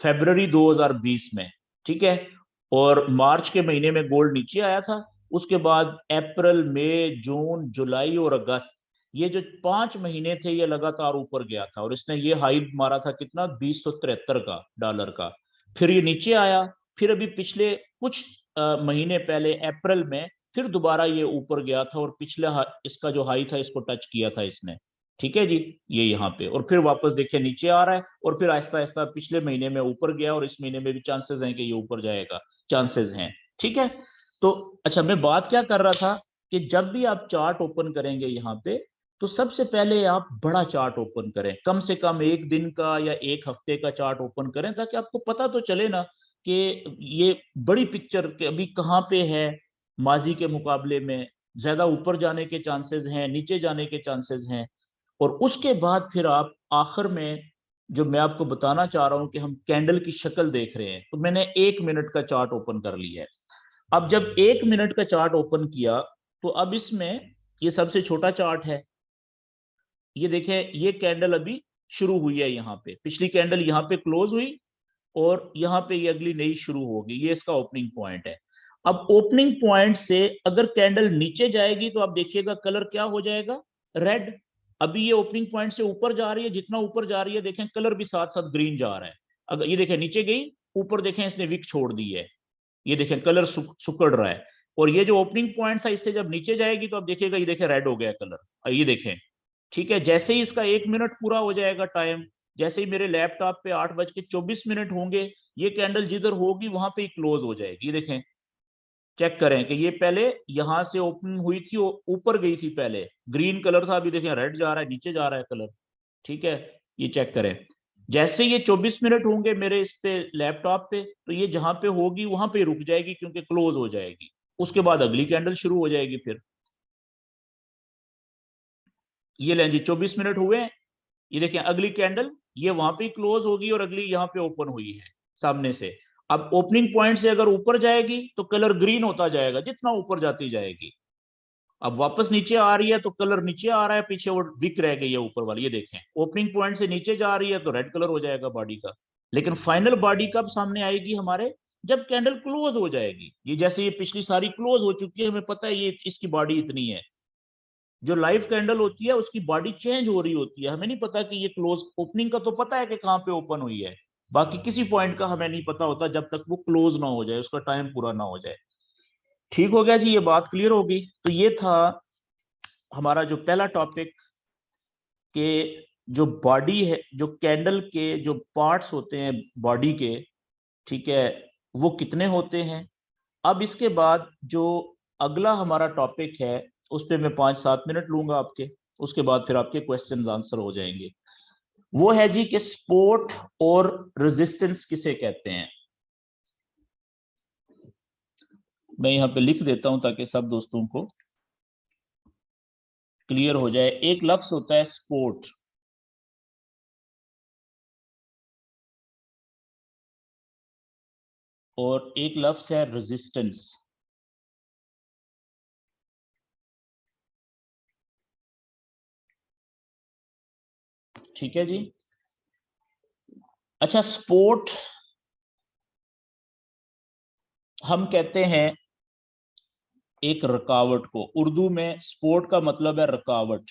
फरवरी 2020 में, ठीक है, और मार्च के महीने में गोल्ड नीचे आया था। उसके बाद अप्रैल मई जून जुलाई और अगस्त, ये जो 5 महीने थे ये लगातार ऊपर गया था, और इसने ये हाई मारा था कितना? 2073 का डॉलर का। फिर ये नीचे आया, फिर अभी पिछले कुछ महीने पहले अप्रैल में फिर दोबारा ये ऊपर गया था, और पिछले इसका जो हाई था इसको टच किया था इसने, ठीक है जी, ये यहाँ पे, और फिर वापस देखिए नीचे आ रहा है, और फिर आहिस्ता आहिस्ता पिछले महीने में ऊपर गया, और इस महीने में भी चांसेस हैं कि ये ऊपर जाएगा, चांसेस हैं, ठीक है। तो अच्छा, मैं बात क्या कर रहा था कि जब भी आप चार्ट ओपन करेंगे यहाँ पे, तो सबसे पहले आप बड़ा चार्ट ओपन करें, कम से कम 1 दिन का या 1 हफ्ते का चार्ट ओपन करें, ताकि आपको पता तो चले ना कि ये बड़ी पिक्चर के अभी कहाँ पे है, माजी के मुकाबले में ज्यादा ऊपर जाने के चांसेस हैं, नीचे जाने के चांसेस हैं। और उसके बाद फिर आप आखिर में, जो मैं आपको बताना चाह रहा हूं कि हम कैंडल की शक्ल देख रहे हैं, तो मैंने 1 मिनट का चार्ट ओपन कर लिया है। अब जब 1 मिनट का चार्ट ओपन किया, तो अब इसमें ये सबसे छोटा चार्ट है, ये देखें, ये कैंडल अभी शुरू हुई है यहाँ पे, पिछली कैंडल यहाँ पे क्लोज हुई, और यहाँ पे ये अगली नई शुरू होगी, ये इसका ओपनिंग पॉइंट है। अब ओपनिंग पॉइंट से अगर कैंडल नीचे जाएगी तो आप देखिएगा कलर क्या हो जाएगा? रेड। अभी ये ओपनिंग पॉइंट से ऊपर जा रही है, जितना ऊपर जा रही है देखें कलर भी साथ साथ ग्रीन जा रहा है। अगर ये देखें नीचे गई, ऊपर देखें इसने विक छोड़ दी है, ये देखें कलर सुकड़ रहा है। और ये जो ओपनिंग पॉइंट था इससे जब नीचे जाएगी तो आप देखिएगा ये देखें रेड हो गया कलर, ये देखें, ठीक है। जैसे ही इसका 1 मिनट पूरा हो जाएगा टाइम, जैसे ही मेरे लैपटॉप पे 8:24 होंगे, ये कैंडल जिधर होगी वहां पे ही क्लोज हो जाएगी। ये देखें, चेक करें कि ये पहले यहां से ओपन हुई थी, ऊपर गई थी, पहले ग्रीन कलर था, अभी देखें रेड जा रहा है, नीचे जा रहा है कलर, ठीक है। ये चेक करें, जैसे ये 24 मिनट होंगे मेरे इस पे लैपटॉप पे, तो ये जहां पे होगी वहां पे रुक जाएगी, क्योंकि क्लोज हो जाएगी। उसके बाद अगली कैंडल शुरू हो जाएगी फिर। ये लें जी, 24 मिनट हुए, ये देखिए अगली कैंडल ये वहां पे क्लोज होगी, और अगली यहाँ पे ओपन हुई है सामने से। अब ओपनिंग पॉइंट से अगर ऊपर जाएगी तो कलर ग्रीन होता जाएगा जितना ऊपर जाती जाएगी। अब वापस नीचे आ रही है तो कलर नीचे आ रहा है, पीछे वो विक रह गई है ऊपर वाली, ये देखें ओपनिंग पॉइंट से नीचे जा रही है तो रेड कलर हो जाएगा बॉडी का। लेकिन फाइनल बॉडी कब सामने आएगी हमारे? जब कैंडल क्लोज हो जाएगी। ये जैसे ये पिछली सारी क्लोज हो चुकी है, हमें पता है ये इसकी बॉडी इतनी है। जो लाइव कैंडल होती है उसकी बॉडी चेंज हो रही होती है, हमें नहीं पता कि ये क्लोज, ओपनिंग का तो पता है कि कहाँ पे ओपन हुई है, बाकी किसी पॉइंट का हमें नहीं पता होता जब तक वो क्लोज ना हो जाए, उसका टाइम पूरा ना हो जाए। ठीक हो गया जी, ये बात क्लियर होगी। तो ये था हमारा जो पहला टॉपिक, कि जो बॉडी है, जो कैंडल के जो पार्ट्स होते हैं बॉडी के, ठीक है, वो कितने होते हैं, अब इसके बाद जो अगला हमारा टॉपिक है उस पर मैं 5-7 मिनट लूंगा आपके, उसके बाद फिर आपके क्वेश्चंस आंसर हो जाएंगे। वो है जी कि सपोर्ट और रेजिस्टेंस किसे कहते हैं। मैं यहाँ पे लिख देता हूं ताकि सब दोस्तों को क्लियर हो जाए। एक लफ्ज होता है सपोर्ट, और एक लफ्ज है रेजिस्टेंस। ठीक है जी। अच्छा, सपोर्ट हम कहते हैं एक रुकावट को, उर्दू में सपोर्ट का मतलब है रुकावट,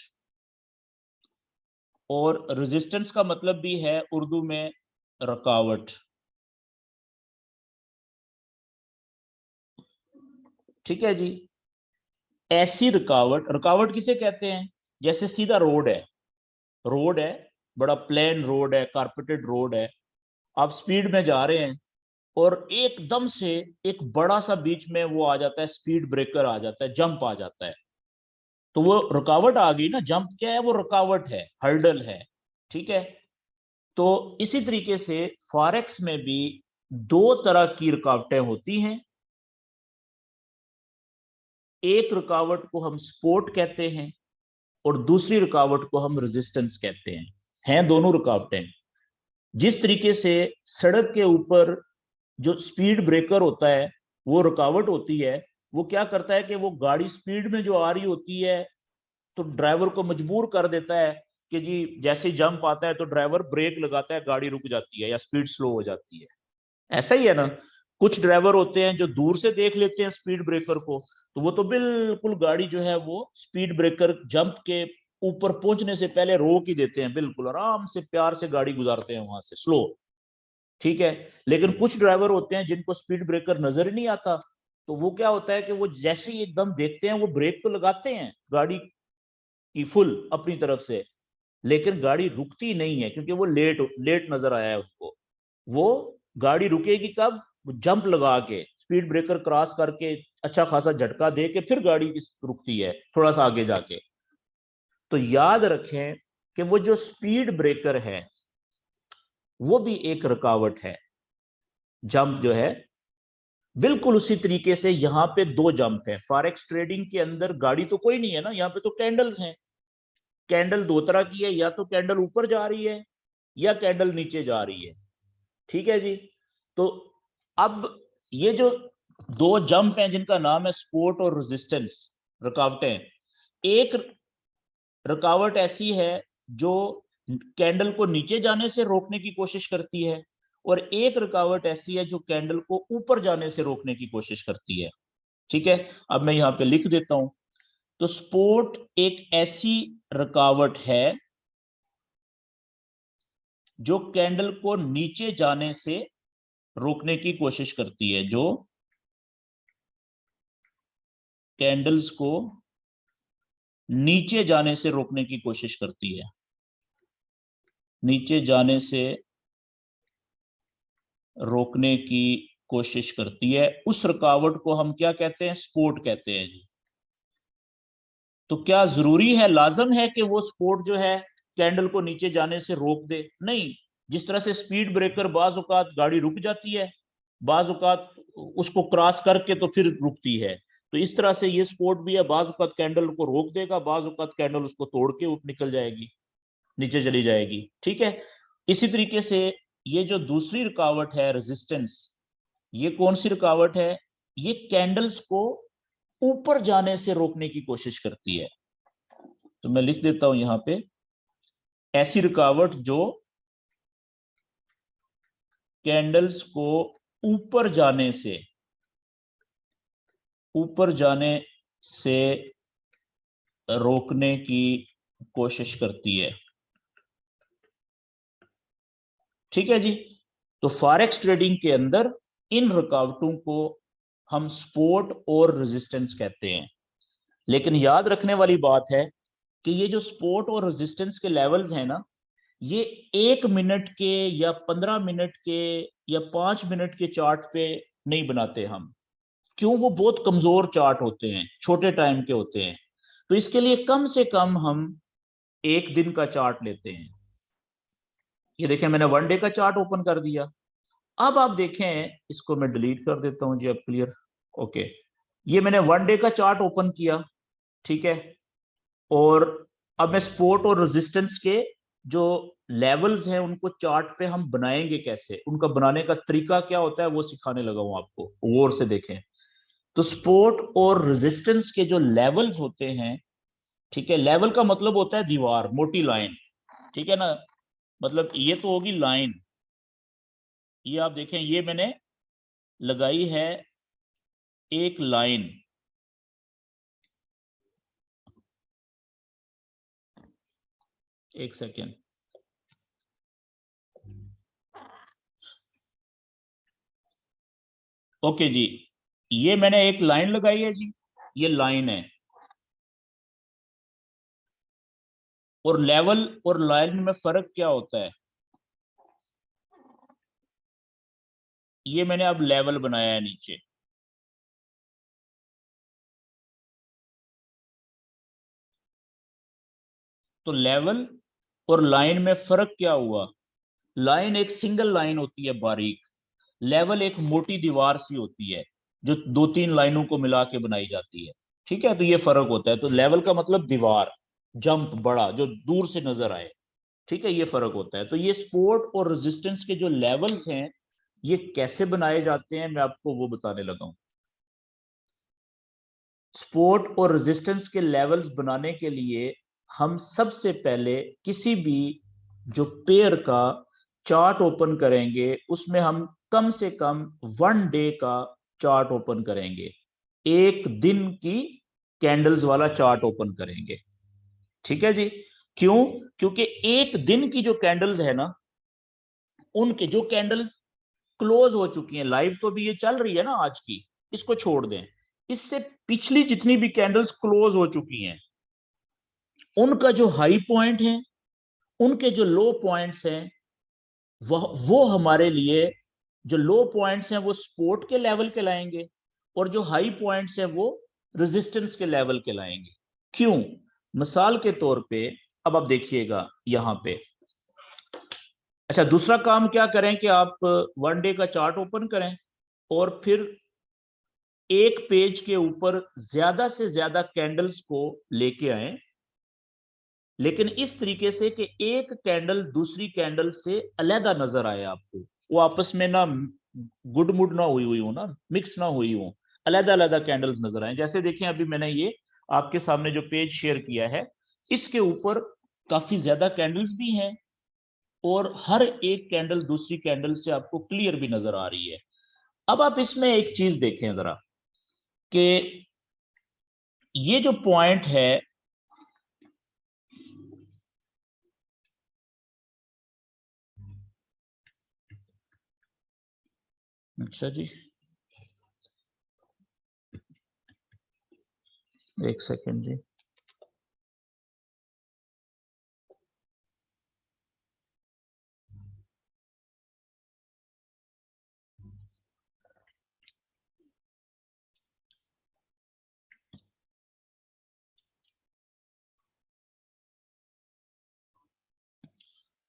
और रेजिस्टेंस का मतलब भी है उर्दू में रुकावट। ठीक है जी। ऐसी रुकावट, रुकावट किसे कहते हैं, जैसे सीधा रोड है, रोड है, बड़ा प्लेन रोड है, कारपेटेड रोड है, आप स्पीड में जा रहे हैं और एकदम से एक बड़ा सा बीच में वो आ जाता है, स्पीड ब्रेकर आ जाता है, जंप आ जाता है, तो वो रुकावट आ गई ना। जंप क्या है, वो रुकावट है, हर्डल है। ठीक है। तो इसी तरीके से फॉरेक्स में भी दो तरह की रुकावटें होती हैं। एक रुकावट को हम सपोर्ट कहते हैं और दूसरी रुकावट को हम रेजिस्टेंस कहते हैं दोनों रुकावटें। जिस तरीके से सड़क के ऊपर जो स्पीड ब्रेकर होता है वो रुकावट होती है, वो क्या करता है कि वो गाड़ी स्पीड में जो आ रही होती है तो ड्राइवर को मजबूर कर देता है कि जी जैसे ही जंप आता है तो ड्राइवर ब्रेक लगाता है, गाड़ी रुक जाती है या स्पीड स्लो हो जाती है। ऐसा ही है ना। कुछ ड्राइवर होते हैं जो दूर से देख लेते हैं स्पीड ब्रेकर को, तो वो तो बिल्कुल गाड़ी जो है वो स्पीड ब्रेकर जंप के ऊपर पहुंचने से पहले रोक ही देते हैं, बिल्कुल आराम से प्यार से गाड़ी गुजारते हैं वहां से स्लो। ठीक है। लेकिन कुछ ड्राइवर होते हैं जिनको स्पीड ब्रेकर नजर ही नहीं आता, तो वो क्या होता है कि वो जैसे ही एकदम देखते हैं वो ब्रेक तो लगाते हैं गाड़ी की फुल अपनी तरफ से, लेकिन गाड़ी रुकती नहीं है क्योंकि वो लेट लेट नजर आया है उसको। वो गाड़ी रुकेगी कब, जंप लगा के स्पीड ब्रेकर क्रॉस करके अच्छा खासा झटका दे के फिर गाड़ी रुकती है थोड़ा सा आगे जाके। तो याद रखें कि वो जो स्पीड ब्रेकर है वो भी एक रुकावट है, जंप जो है। बिल्कुल उसी तरीके से यहाँ पे दो जंप है। फॉरेक्स ट्रेडिंग के अंदर गाड़ी तो कोई नहीं है ना, यहाँ पे तो कैंडल्स हैं। कैंडल दो तरह की है, या तो कैंडल ऊपर जा रही है या कैंडल नीचे जा रही है। ठीक है जी। तो अब ये जो दो जंप हैं जिनका नाम है सपोर्ट और रेजिस्टेंस, रुकावटें, एक रुकावट ऐसी है जो कैंडल को नीचे जाने से रोकने की कोशिश करती है, और एक रुकावट ऐसी है जो कैंडल को ऊपर जाने से रोकने की कोशिश करती है। ठीक है। अब मैं यहां पे लिख देता हूं। तो सपोर्ट एक ऐसी रुकावट है जो कैंडल को नीचे जाने से रोकने की कोशिश करती है, जो कैंडल्स को नीचे जाने से रोकने की कोशिश करती है, नीचे जाने से रोकने की कोशिश करती है। उस रुकावट को हम क्या कहते हैं, सपोर्ट कहते हैं जी। तो क्या जरूरी है, लाजम है कि वो सपोर्ट जो है कैंडल को नीचे जाने से रोक दे? नहीं। जिस तरह से स्पीड ब्रेकर बाज औकात गाड़ी रुक जाती है, बाज औकात उसको क्रॉस करके तो फिर रुकती है, तो इस तरह से ये सपोर्ट भी है, बाज औकात कैंडल को रोक देगा, बाज औकात कैंडल उसको तोड़ के निकल जाएगी, नीचे चली जाएगी। ठीक है। इसी तरीके से ये जो दूसरी रुकावट है रेजिस्टेंस, ये कौन सी रुकावट है, ये कैंडल्स को ऊपर जाने से रोकने की कोशिश करती है। तो मैं लिख देता हूं यहां पे, ऐसी रुकावट जो कैंडल्स को ऊपर जाने से, ऊपर जाने से रोकने की कोशिश करती है। ठीक है जी। तो फॉरेक्स ट्रेडिंग के अंदर इन रुकावटों को हम सपोर्ट और रेजिस्टेंस कहते हैं। लेकिन याद रखने वाली बात है कि ये जो सपोर्ट और रेजिस्टेंस के लेवल्स हैं ना, ये 1 मिनट के या 15 मिनट के या 5 मिनट के चार्ट पे नहीं बनाते हम। क्यों? वो बहुत कमजोर चार्ट होते हैं, छोटे टाइम के होते हैं। तो इसके लिए कम से कम हम एक दिन का चार्ट लेते हैं। ये देखें, मैंने वन डे का चार्ट ओपन कर दिया। अब आप देखें, इसको मैं डिलीट कर देता हूं जी, अब क्लियर। ओके, ये मैंने वन डे का चार्ट ओपन किया, ठीक है। और अब मैं सपोर्ट और रेजिस्टेंस के जो लेवल्स हैं उनको चार्ट पे हम बनाएंगे कैसे, उनका बनाने का तरीका क्या होता है वो सिखाने लगा हूं आपको, गौर से देखें। तो सपोर्ट और रेजिस्टेंस के जो लेवल्स होते हैं, ठीक है, लेवल का मतलब होता है दीवार, मोटी लाइन, ठीक है ना। मतलब ये तो होगी लाइन, ये आप देखें, ये मैंने लगाई है एक लाइन। एक सेकेंड। ओके जी, ये मैंने एक लाइन लगाई है जी, ये लाइन है। और लेवल और लाइन में फर्क क्या होता है? ये मैंने अब लेवल बनाया है नीचे। तो लेवल और लाइन में फर्क क्या हुआ? लाइन एक सिंगल लाइन होती है बारीक, लेवल एक मोटी दीवार सी होती है जो दो तीन लाइनों को मिला के बनाई जाती है, ठीक है। तो ये फर्क होता है। तो लेवल का मतलब दीवार, जंप बड़ा जो दूर से नजर आए, ठीक है, ये फर्क होता है। तो ये सपोर्ट और रेजिस्टेंस के जो लेवल्स हैं, ये कैसे बनाए जाते हैं मैं आपको वो बताने लगा हूं। सपोर्ट और रेजिस्टेंस के लेवल्स बनाने के लिए हम सबसे पहले किसी भी जो पेयर का चार्ट ओपन करेंगे उसमें हम कम से कम वन डे का चार्ट ओपन करेंगे, एक दिन की कैंडल्स वाला चार्ट ओपन करेंगे, ठीक है जी। क्यों? क्योंकि एक दिन की जो कैंडल्स है ना, उनके जो कैंडल्स क्लोज हो चुकी हैं, लाइव तो भी ये चल रही है ना आज की, इसको छोड़ दें, इससे पिछली जितनी भी कैंडल्स क्लोज हो चुकी हैं उनका जो हाई पॉइंट है, उनके जो लो पॉइंट्स हैं, वो हमारे लिए, जो लो पॉइंट्स हैं वो सपोर्ट के लेवल के लाएंगे, और जो हाई पॉइंट्स हैं वो रेजिस्टेंस के लेवल के लाएंगे। क्यों? मिसाल के तौर पे अब आप देखिएगा यहां पे। अच्छा, दूसरा काम क्या करें कि आप वन डे का चार्ट ओपन करें और फिर एक पेज के ऊपर ज्यादा से ज्यादा कैंडल्स को लेके आए, लेकिन इस तरीके से कि एक कैंडल दूसरी कैंडल से अलहदा नजर आए आपको, वो आपस में ना गुड मुड ना हुई हुई हो, ना मिक्स ना हुई हो, अलहदा अलहदा कैंडल्स नजर आए। जैसे देखें, अभी मैंने ये आपके सामने जो पेज शेयर किया है, इसके ऊपर काफी ज्यादा कैंडल्स भी हैं और हर एक कैंडल दूसरी कैंडल से आपको क्लियर भी नजर आ रही है। अब आप इसमें एक चीज देखें जरा कि ये जो पॉइंट है, अच्छा जी, एक सेकेंड जी।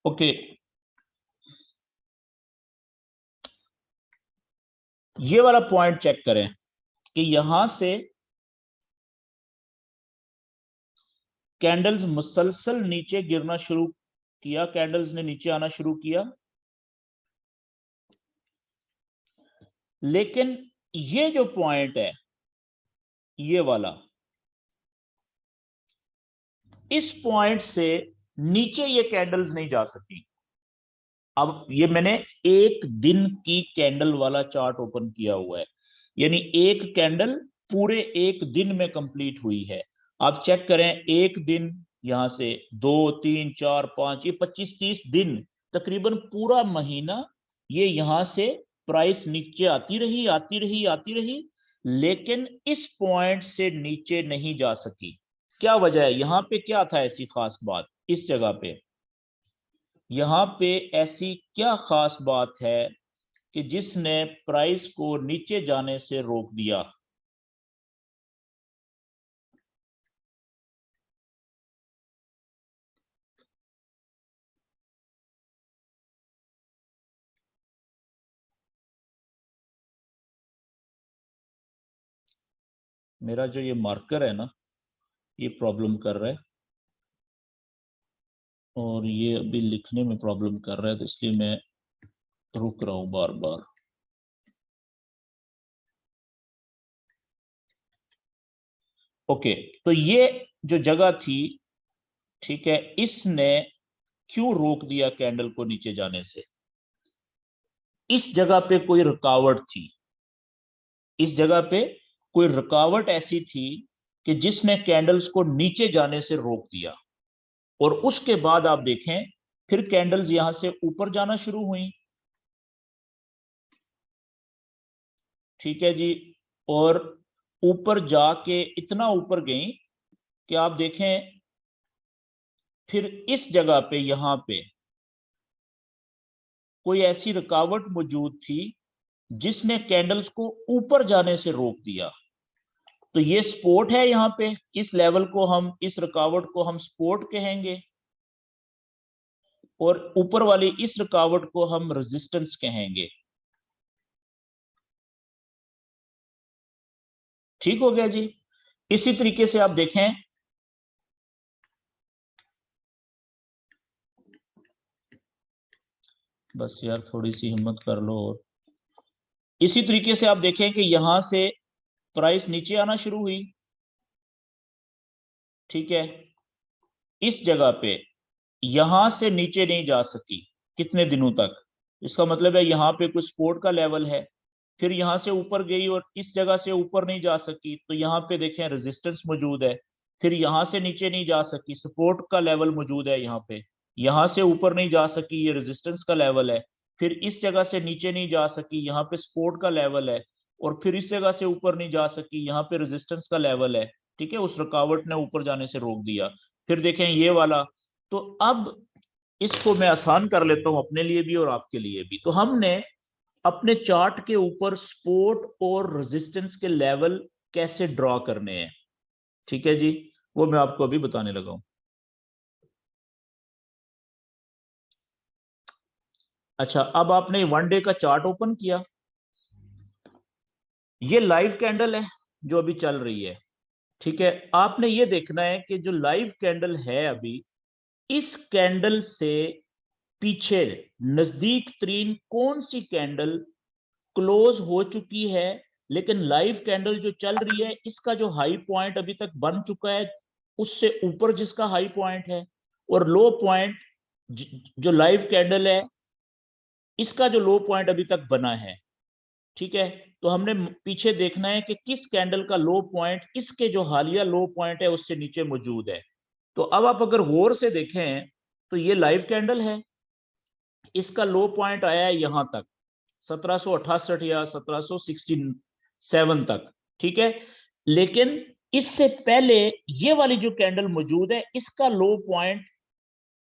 ओके, ये वाला पॉइंट चेक करें कि यहां से कैंडल्स मुसलसल नीचे गिरना शुरू किया, कैंडल्स ने नीचे आना शुरू किया, लेकिन ये जो पॉइंट है, ये वाला, इस पॉइंट से नीचे ये कैंडल्स नहीं जा सकी। अब ये मैंने एक दिन की कैंडल वाला चार्ट ओपन किया हुआ है, यानी एक कैंडल पूरे एक दिन में कंप्लीट हुई है। आप चेक करें, एक दिन, यहां से दो तीन चार पांच, ये 25-30 दिन, तकरीबन पूरा महीना, ये यहां से प्राइस नीचे आती रही आती रही आती रही, लेकिन इस पॉइंट से नीचे नहीं जा सकी। क्या वजह है? यहां पे क्या था ऐसी खास बात इस जगह पे? यहां पे ऐसी क्या खास बात है कि जिसने प्राइस को नीचे जाने से रोक दिया। मेरा जो ये मार्कर है ना, ये प्रॉब्लम कर रहा है और ये अभी लिखने में प्रॉब्लम कर रहा है, तो इसलिए मैं रुक रहा हूं बार बार। ओके, तो ये जो जगह थी, ठीक है, इसने क्यों रोक दिया कैंडल को नीचे जाने से? इस जगह पे कोई रुकावट थी, इस जगह पे कोई रुकावट ऐसी थी कि जिसने कैंडल्स को नीचे जाने से रोक दिया। और उसके बाद आप देखें फिर कैंडल्स यहां से ऊपर जाना शुरू हुई, ठीक है जी, और ऊपर जाके इतना ऊपर गई कि आप देखें फिर इस जगह पे यहां पे कोई ऐसी रुकावट मौजूद थी जिसने कैंडल्स को ऊपर जाने से रोक दिया। तो ये सपोर्ट है, यहां पे इस लेवल को हम, इस रुकावट को हम सपोर्ट कहेंगे और ऊपर वाली इस रुकावट को हम रेजिस्टेंस कहेंगे। ठीक हो गया जी। इसी तरीके से आप देखें, बस यार थोड़ी सी हिम्मत कर लो। और इसी तरीके से आप देखें कि यहां से प्राइस नीचे आना शुरू हुई, ठीक है, इस जगह पे यहां से नीचे नहीं जा सकी कितने दिनों तक। इसका मतलब है यहां पे कुछ सपोर्ट का लेवल है, फिर यहां से ऊपर गई और इस जगह से ऊपर नहीं जा सकी, तो यहाँ पे देखें रेजिस्टेंस मौजूद है। फिर यहां से नीचे नहीं जा सकी, सपोर्ट का लेवल मौजूद है यहाँ पे। यहां से ऊपर नहीं जा सकी, ये रेजिस्टेंस का लेवल है। फिर इस जगह से नीचे नहीं जा सकी, यहाँ पे सपोर्ट का लेवल है। और फिर इस जगह से ऊपर नहीं जा सकी, यहाँ पे रेजिस्टेंस का लेवल है। ठीक है, उस रुकावट ने ऊपर जाने से रोक दिया। फिर देखें ये वाला। तो अब इसको मैं आसान कर लेता हूं अपने लिए भी और आपके लिए भी। तो हमने अपने चार्ट के ऊपर सपोर्ट और रेजिस्टेंस के लेवल कैसे ड्रॉ करने हैं, ठीक है जी, वो मैं आपको अभी बताने लगा हूं। अच्छा, अब आपने वन डे का चार्ट ओपन किया, ये लाइव कैंडल है जो अभी चल रही है, ठीक है। आपने ये देखना है कि जो लाइव कैंडल है अभी, इस कैंडल से पीछे नजदीक तरीन कौन सी कैंडल क्लोज हो चुकी है, लेकिन लाइव कैंडल जो चल रही है इसका जो हाई पॉइंट अभी तक बन चुका है उससे ऊपर जिसका हाई पॉइंट है, और लो पॉइंट जो लाइव कैंडल है इसका जो लो पॉइंट अभी तक बना है, ठीक है। तो हमने पीछे देखना है कि किस कैंडल का लो पॉइंट इसके जो हालिया लो पॉइंट है उससे नीचे मौजूद है। तो अब आप अगर गौर से देखें तो ये लाइव कैंडल है, इसका लो पॉइंट आया है यहां तक 1768 या 1767 तक, ठीक है। लेकिन इससे पहले ये वाली जो कैंडल मौजूद है इसका लो पॉइंट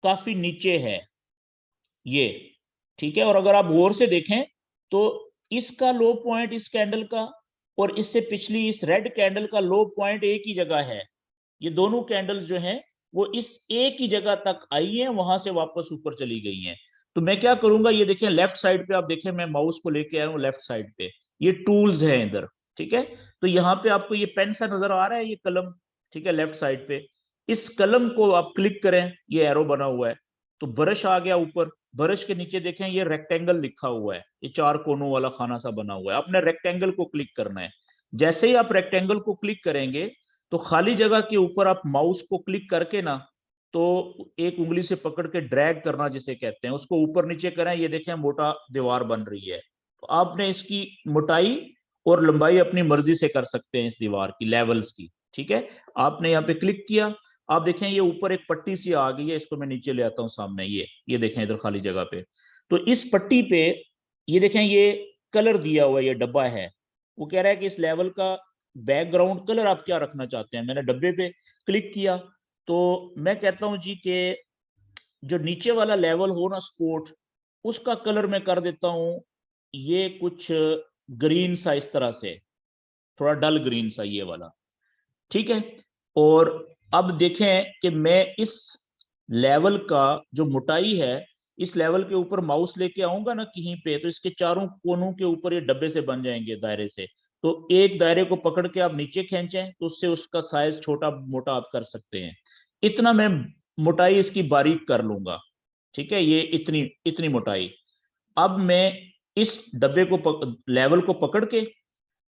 काफी नीचे है ये, ठीक है। और अगर आप गौर से देखें तो इसका लो पॉइंट इस कैंडल का और इससे पिछली इस रेड कैंडल का लो पॉइंट एक ही जगह है। ये दोनों कैंडल्स जो हैं वो इस एक ही जगह तक आई हैं, वहां से वापस ऊपर चली गई हैं। तो मैं क्या करूंगा, ये देखें लेफ्ट साइड पे, आप देखें मैं माउस को लेके आया हूँ लेफ्ट साइड पे, ये टूल्स हैं इधर, ठीक है। तो यहाँ पे आपको ये पेन सा नजर आ रहा है, ये कलम, ठीक है, लेफ्ट साइड पे। इस कलम को आप क्लिक करें, ये एरो बना हुआ है, तो ब्रश आ गया ऊपर। ब्रश के नीचे देखें ये रेक्टेंगल लिखा हुआ है, ये चार कोनों वाला खाना सा बना हुआ है, आपने रेक्टेंगल को क्लिक करना है। जैसे ही आप रेक्टेंगल को क्लिक करेंगे तो खाली जगह के ऊपर आप माउस को क्लिक करके ना, तो एक उंगली से पकड़ के ड्रैग करना जिसे कहते हैं, उसको ऊपर नीचे करें, ये देखें मोटा दीवार बन रही है। तो आपने इसकी मोटाई और लंबाई अपनी मर्जी से कर सकते हैं इस दीवार की लेवल्स की, ठीक है। आपने यहाँ पे क्लिक किया, आप देखें ये ऊपर एक पट्टी सी आ गई है, इसको मैं नीचे ले आता हूँ सामने, ये देखें इधर खाली जगह पे। तो इस पट्टी पे ये देखें ये कलर दिया हुआ ये डब्बा है, वो कह रहा है कि इस लेवल का बैकग्राउंड कलर आप क्या रखना चाहते हैं। मैंने डब्बे पे क्लिक किया, तो मैं कहता हूं जी कि जो नीचे वाला लेवल हो ना सपोर्ट, उसका कलर मैं कर देता हूं ये कुछ ग्रीन सा इस तरह से, थोड़ा डल ग्रीन सा ये वाला, ठीक है। और अब देखें कि मैं इस लेवल का जो मोटाई है, इस लेवल के ऊपर माउस लेके आऊंगा ना कहीं पे, तो इसके चारों कोनों के ऊपर ये डब्बे से बन जाएंगे दायरे से। तो एक दायरे को पकड़ के आप नीचे खींचें तो उससे उसका साइज छोटा मोटा आप कर सकते हैं। इतना मैं मोटाई इसकी बारीक कर लूंगा, ठीक है, ये इतनी इतनी मोटाई। अब मैं इस डब्बे को लेवल को पकड़ के,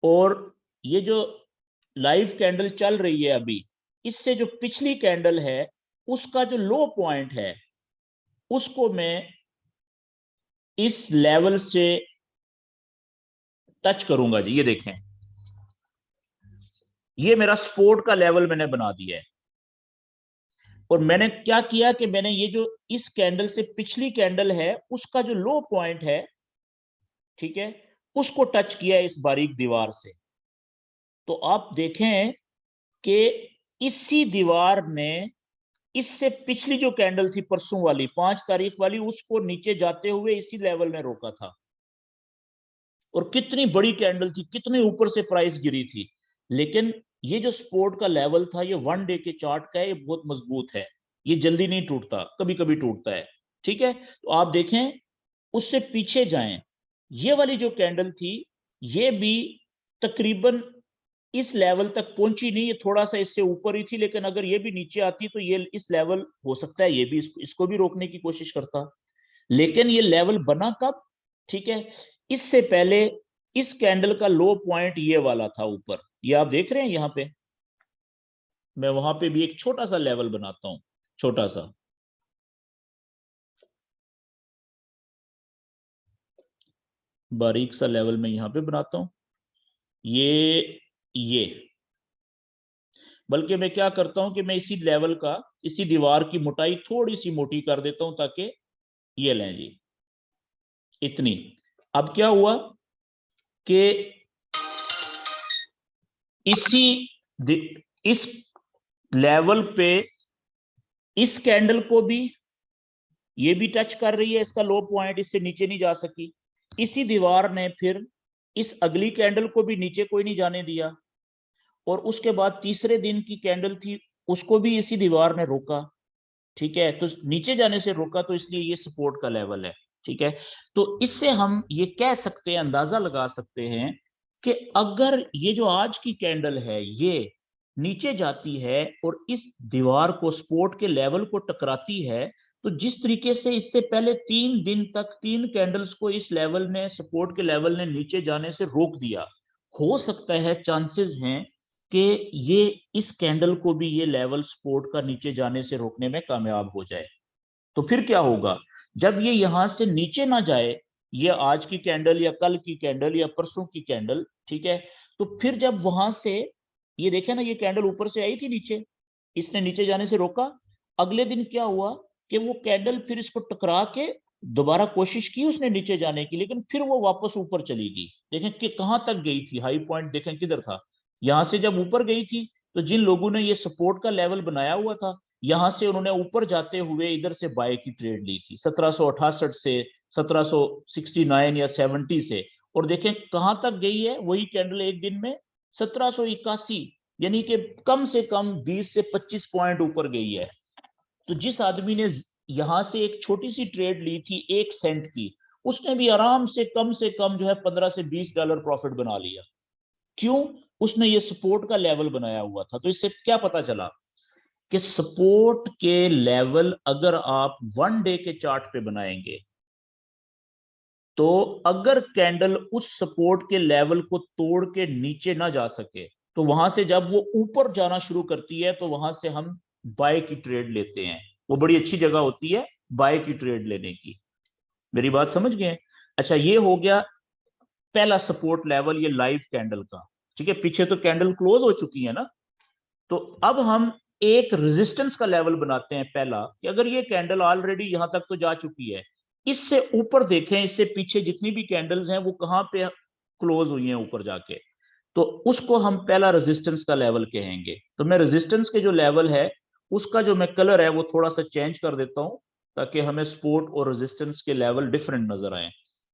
और ये जो लाइव कैंडल चल रही है अभी, इससे जो पिछली कैंडल है उसका जो लो पॉइंट है उसको मैं इस लेवल से टच करूंगा जी। ये देखें, ये मेरा सपोर्ट का लेवल मैंने बना दिया है। और मैंने क्या किया कि मैंने ये जो इस कैंडल से पिछली कैंडल है उसका जो लो पॉइंट है, ठीक है, उसको टच किया इस बारीक दीवार से। तो आप देखें कि इसी दीवार ने इससे पिछली जो कैंडल थी परसों वाली 5 तारीख वाली, उसको नीचे जाते हुए इसी लेवल में रोका था। और कितनी बड़ी कैंडल थी, कितने ऊपर से प्राइस गिरी थी। लेकिन ये जो सपोर्ट का लेवल था, ये 1 डे के चार्ट का है, ये बहुत मजबूत है, ये जल्दी नहीं टूटता, कभी कभी टूटता है, ठीक है। तो आप देखें, उससे पीछे जाएं, ये वाली जो कैंडल थी ये भी तकरीबन इस लेवल तक पहुंची नहीं, ये थोड़ा सा इससे ऊपर ही थी। लेकिन अगर ये भी नीचे आती तो ये इस लेवल हो सकता है, ये भी इसको भी रोकने की कोशिश करता। लेकिन ये लेवल बना कब, ठीक है, इससे पहले इस कैंडल का लो पॉइंट ये वाला था ऊपर, ये आप देख रहे हैं यहां पे। मैं वहां पे भी एक छोटा सा लेवल बनाता हूं, छोटा सा, बारीक सा लेवल मैं यहां पे बनाता हूं। ये बल्कि मैं क्या करता हूं कि मैं इसी लेवल का, इसी दीवार की मोटाई थोड़ी सी मोटी कर देता हूं, ताकि ये लें जी, इतनी। अब क्या हुआ कि इस लेवल पे इस कैंडल को भी ये भी टच कर रही है, इसका लो पॉइंट, इससे नीचे नहीं जा सकी। इसी दीवार ने फिर इस अगली कैंडल को भी नीचे कोई नहीं जाने दिया। और उसके बाद तीसरे दिन की कैंडल थी, उसको भी इसी दीवार ने रोका, ठीक है, तो नीचे जाने से रोका, तो इसलिए ये सपोर्ट का लेवल है, ठीक है। तो इससे हम ये कह सकते हैं, अंदाजा लगा सकते हैं कि अगर ये जो आज की कैंडल है ये नीचे जाती है और इस दीवार को, सपोर्ट के लेवल को टकराती है, तो जिस तरीके से इससे पहले 3 दिन तक 3 कैंडल्स को इस लेवल ने, सपोर्ट के लेवल ने नीचे जाने से रोक दिया, हो सकता है, चांसेस हैं कि ये इस कैंडल को भी ये लेवल सपोर्ट का नीचे जाने से रोकने में कामयाब हो जाए। तो फिर क्या होगा, जब ये यहां से नीचे ना जाए, ये आज की कैंडल या कल की कैंडल या परसों की कैंडल, ठीक है, तो फिर जब वहां से, ये देखे ना, ये कैंडल ऊपर से आई थी नीचे, इसने नीचे जाने से रोका। अगले दिन क्या हुआ कि वो कैंडल फिर इसको टकरा के दोबारा कोशिश की उसने नीचे जाने की, लेकिन फिर वो वापस ऊपर चली गई। देखें कि कहां तक गई थी, हाई पॉइंट देखें किधर था, यहां से जब ऊपर गई थी, तो जिन लोगों ने ये सपोर्ट का लेवल बनाया हुआ था, यहां से उन्होंने ऊपर जाते हुए इधर से बाय की ट्रेड ली थी 1768 से, 1769 या 70 से। और देखें कहां तक गई है वही कैंडल एक दिन में, 1781, यानी कि कम से कम 20 से 25 पॉइंट ऊपर गई है। तो जिस आदमी ने यहां से एक छोटी सी ट्रेड ली थी 1 सेंट की, उसने भी आराम से कम जो है 15 से 20 डॉलर प्रॉफिट बना लिया। क्यों? उसने ये सपोर्ट का लेवल बनाया हुआ था। तो इससे क्या पता चला कि सपोर्ट के लेवल अगर आप 1 डे के चार्ट पे बनाएंगे, तो अगर कैंडल उस सपोर्ट के लेवल को तोड़ के नीचे ना जा सके, तो वहां से जब वो ऊपर जाना शुरू करती है, तो वहां से हम बाय की ट्रेड लेते हैं। वो बड़ी अच्छी जगह होती है बाय की ट्रेड लेने की। मेरी बात समझ गए? अच्छा, ये हो गया पहला सपोर्ट लेवल, ये लाइव कैंडल का, ठीक है। पीछे तो कैंडल क्लोज हो चुकी है ना, तो अब हम एक रेजिस्टेंस का लेवल बनाते हैं पहला, कि अगर ये कैंडल ऑलरेडी यहां तक तो जा चुकी है, इससे ऊपर देखें, इससे पीछे जितनी भी कैंडल्स हैं वो कहां पे क्लोज हुई हैं ऊपर जाके, तो उसको हम पहला रेजिस्टेंस का लेवल कहेंगे। तो मैं रेजिस्टेंस के जो लेवल है उसका जो मैं कलर है वो थोड़ा सा चेंज कर देता हूं, ताकि हमें सपोर्ट और रेजिस्टेंस के लेवल डिफरेंट नजर आए।